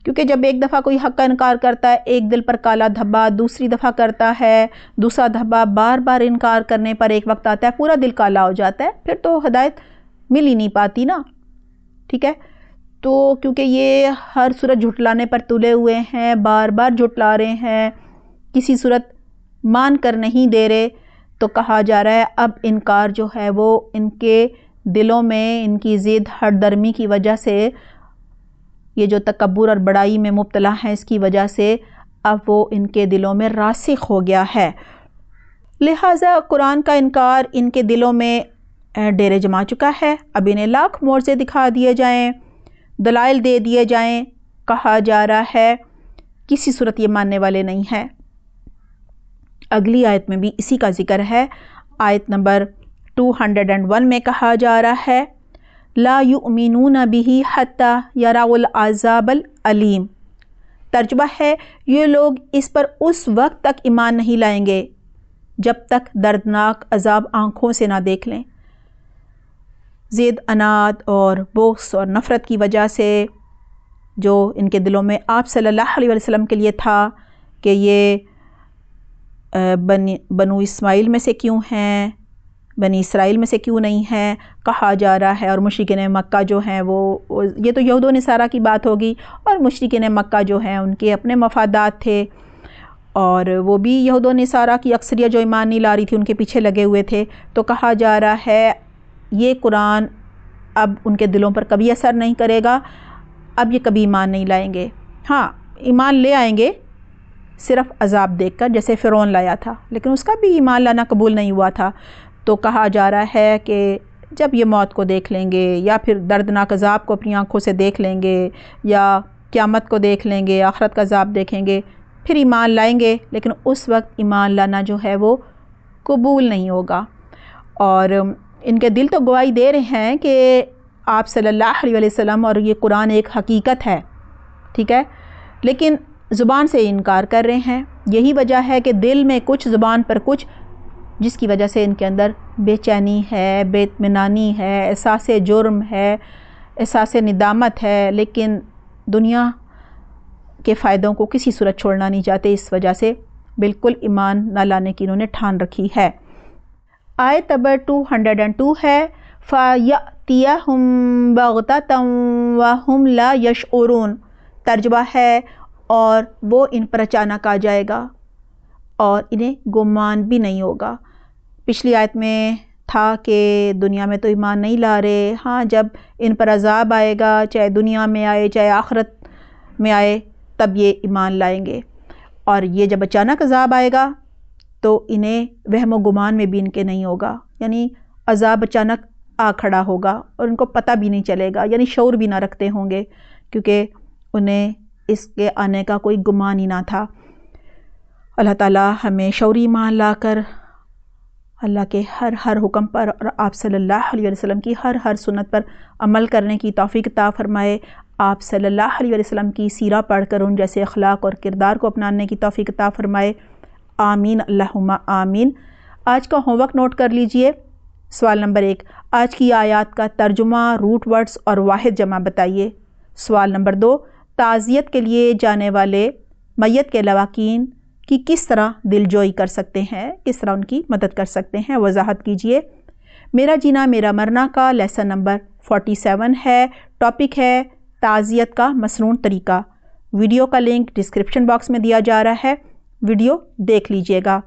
کیونکہ جب ایک دفعہ کوئی حق کا انکار کرتا ہے، ایک دل پر کالا دھبا، دوسری دفعہ کرتا ہے، دوسرا دھبا، بار بار انکار کرنے پر ایک وقت آتا ہے پورا دل کالا ہو جاتا ہے، پھر تو ہدایت مل ہی نہیں پاتی نا، ٹھیک ہے۔ تو کیونکہ یہ ہر صورت جھٹلانے پر تلے ہوئے ہیں، بار بار جھٹلا رہے ہیں، کسی صورت مان کر نہیں دے رہے، تو کہا جا رہا ہے اب انکار جو ہے وہ ان کے دلوں میں، ان کی ضد ہٹ درمی کی وجہ سے، یہ جو تکبر اور بڑائی میں مبتلا ہیں اس کی وجہ سے اب وہ ان کے دلوں میں راسخ ہو گیا ہے، لہٰذا قرآن کا انکار ان کے دلوں میں ڈیرے جما چکا ہے۔ اب انہیں لاکھ معجزے دکھا دیے جائیں، دلائل دے دیے جائیں، کہا جا رہا ہے کسی صورت یہ ماننے والے نہیں ہیں۔ اگلی آیت میں بھی اسی کا ذکر ہے، آیت نمبر 201 میں کہا جا رہا ہے لا یؤمنون بہ حتی یروا العذاب العلیم، ترجمہ ہے یہ لوگ اس پر اس وقت تک ایمان نہیں لائیں گے جب تک دردناک عذاب آنکھوں سے نہ دیکھ لیں۔ ضد، عناد اور بغض اور نفرت کی وجہ سے جو ان کے دلوں میں آپ صلی اللہ علیہ وسلم کے لیے تھا کہ یہ بنو اسماعیل میں سے کیوں ہیں، بنی اسرائیل میں سے کیوں نہیں ہیں، کہا جا رہا ہے، اور مشرکین مکہ جو ہیں وہ یہ تو یہود و نصارہ کی بات ہوگی، اور مشرکین مکہ جو ہیں ان کے اپنے مفادات تھے، اور وہ بھی یہود و نصارہ کی اکثریت جو ایمان نہیں لا رہی تھی ان کے پیچھے لگے ہوئے تھے۔ تو کہا جا رہا ہے یہ قرآن اب ان کے دلوں پر کبھی اثر نہیں کرے گا، اب یہ کبھی ایمان نہیں لائیں گے۔ ہاں ایمان لے آئیں گے صرف عذاب دیکھ کر، جیسے فرعون لایا تھا، لیکن اس کا بھی ایمان لانا قبول نہیں ہوا تھا۔ تو کہا جا رہا ہے کہ جب یہ موت کو دیکھ لیں گے، یا پھر دردناک عذاب کو اپنی آنکھوں سے دیکھ لیں گے، یا قیامت کو دیکھ لیں گے، آخرت کا عذاب دیکھیں گے، پھر ایمان لائیں گے، لیکن اس وقت ایمان لانا جو ہے وہ قبول نہیں ہوگا۔ اور ان کے دل تو گواہی دے رہے ہیں کہ آپ صلی اللہ علیہ وسلم اور یہ قرآن ایک حقیقت ہے، ٹھیک ہے، لیکن زبان سے انکار کر رہے ہیں۔ یہی وجہ ہے کہ دل میں کچھ، زبان پر کچھ، جس کی وجہ سے ان کے اندر بے چینی ہے، بے اطمینانی ہے، احساس جرم ہے، احساس ندامت ہے، لیکن دنیا کے فائدوں کو کسی صورت چھوڑنا نہیں چاہتے، اس وجہ سے بالکل ایمان نہ لانے کی انہوں نے ٹھان رکھی ہے۔ آیت نمبر 202 ہے فَيَأْتِيَهُمْ بَغْتَةً وَهُمْ لَا يَشْعُرُونَ، ترجمہ ہے اور وہ ان پر اچانک آ جائے گا اور انہیں گمان بھی نہیں ہوگا۔ پچھلی آیت میں تھا کہ دنیا میں تو ایمان نہیں لا رہے، ہاں جب ان پر عذاب آئے گا، چاہے دنیا میں آئے چاہے آخرت میں آئے، تب یہ ایمان لائیں گے، اور یہ جب اچانک عذاب آئے گا تو انہیں وہم و گمان میں بھی ان کے نہیں ہوگا، یعنی عذاب اچانک آ کھڑا ہوگا اور ان کو پتہ بھی نہیں چلے گا، یعنی شعور بھی نہ رکھتے ہوں گے، کیونکہ انہیں اس کے آنے کا کوئی گمان ہی نہ تھا۔ اللہ تعالیٰ ہمیں شعوری ایمان لا کر اللہ کے ہر حکم پر اور آپ صلی اللہ علیہ وسلم کی ہر سنت پر عمل کرنے کی توفیق عطا فرمائے۔ آپ صلی اللہ علیہ وسلم کی سیرہ پڑھ کر ان جیسے اخلاق اور کردار کو اپنانے کی توفیق عطا فرمائے، آمین اللہم آمین۔ آج کا ہوم ورک نوٹ کر لیجئے۔ سوال نمبر 1، آج کی آیات کا ترجمہ، روٹ ورڈز اور واحد جمع بتائیے۔ سوال نمبر 2، تعزیت کے لیے جانے والے میت کے لواحقین کی کس طرح دل جوئی کر سکتے ہیں، کس طرح ان کی مدد کر سکتے ہیں، وضاحت کیجئے۔ میرا جینا میرا مرنا کا لیسن نمبر 47 ہے، ٹاپک ہے تعزیت کا مسنون طریقہ۔ ویڈیو کا لنک ڈسکرپشن باکس میں دیا جا رہا ہے، ویڈیو دیکھ لیجئے گا۔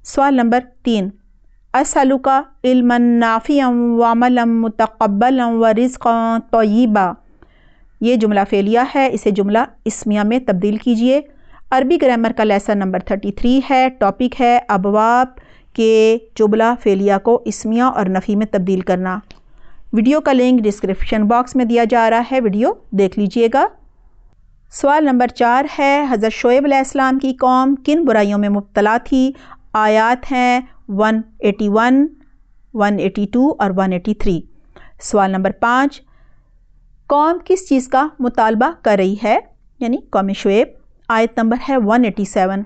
سوال نمبر 3، اسألک علما نافعا وعملا متقبلا ورزقا طیبا، یہ جملہ فعلیہ ہے، اسے جملہ اسمیہ میں تبدیل کیجئے۔ عربی گرامر کا لیسن نمبر 33 ہے، ٹاپک ہے ابواب کے جملہ فعلیہ کو اسمیہ اور نفی میں تبدیل کرنا۔ ویڈیو کا لنک ڈسکرپشن باکس میں دیا جا رہا ہے، ویڈیو دیکھ لیجئے گا۔ سوال نمبر 4 ہے، حضرت شعیب علیہ السلام کی قوم کن برائیوں میں مبتلا تھی؟ آیات ہیں 181، 182 اور 183۔ سوال نمبر 5، قوم کس چیز کا مطالبہ کر رہی ہے، یعنی قوم شعیب؟ آیت نمبر ہے 187۔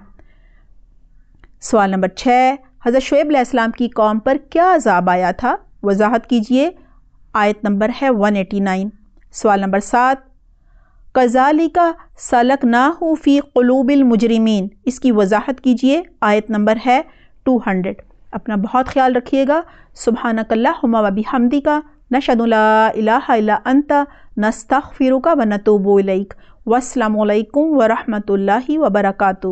سوال نمبر 6، حضرت شعیب علیہ السلام کی قوم پر کیا عذاب آیا تھا، وضاحت کیجئے۔ آیت نمبر ہے 189۔ سوال نمبر 7، کذالک سلکناہ فی قلوب المجرمین، اس کی وضاحت کیجئے۔ آیت نمبر ہے 200۔ اپنا بہت خیال رکھیے گا۔ سبحانک اللہم و بحمدک، نشہد لا الہ الا انت، نستغفرک و نتوب الیک۔ والسلام علیکم ورحمۃ اللہ وبرکاتہ۔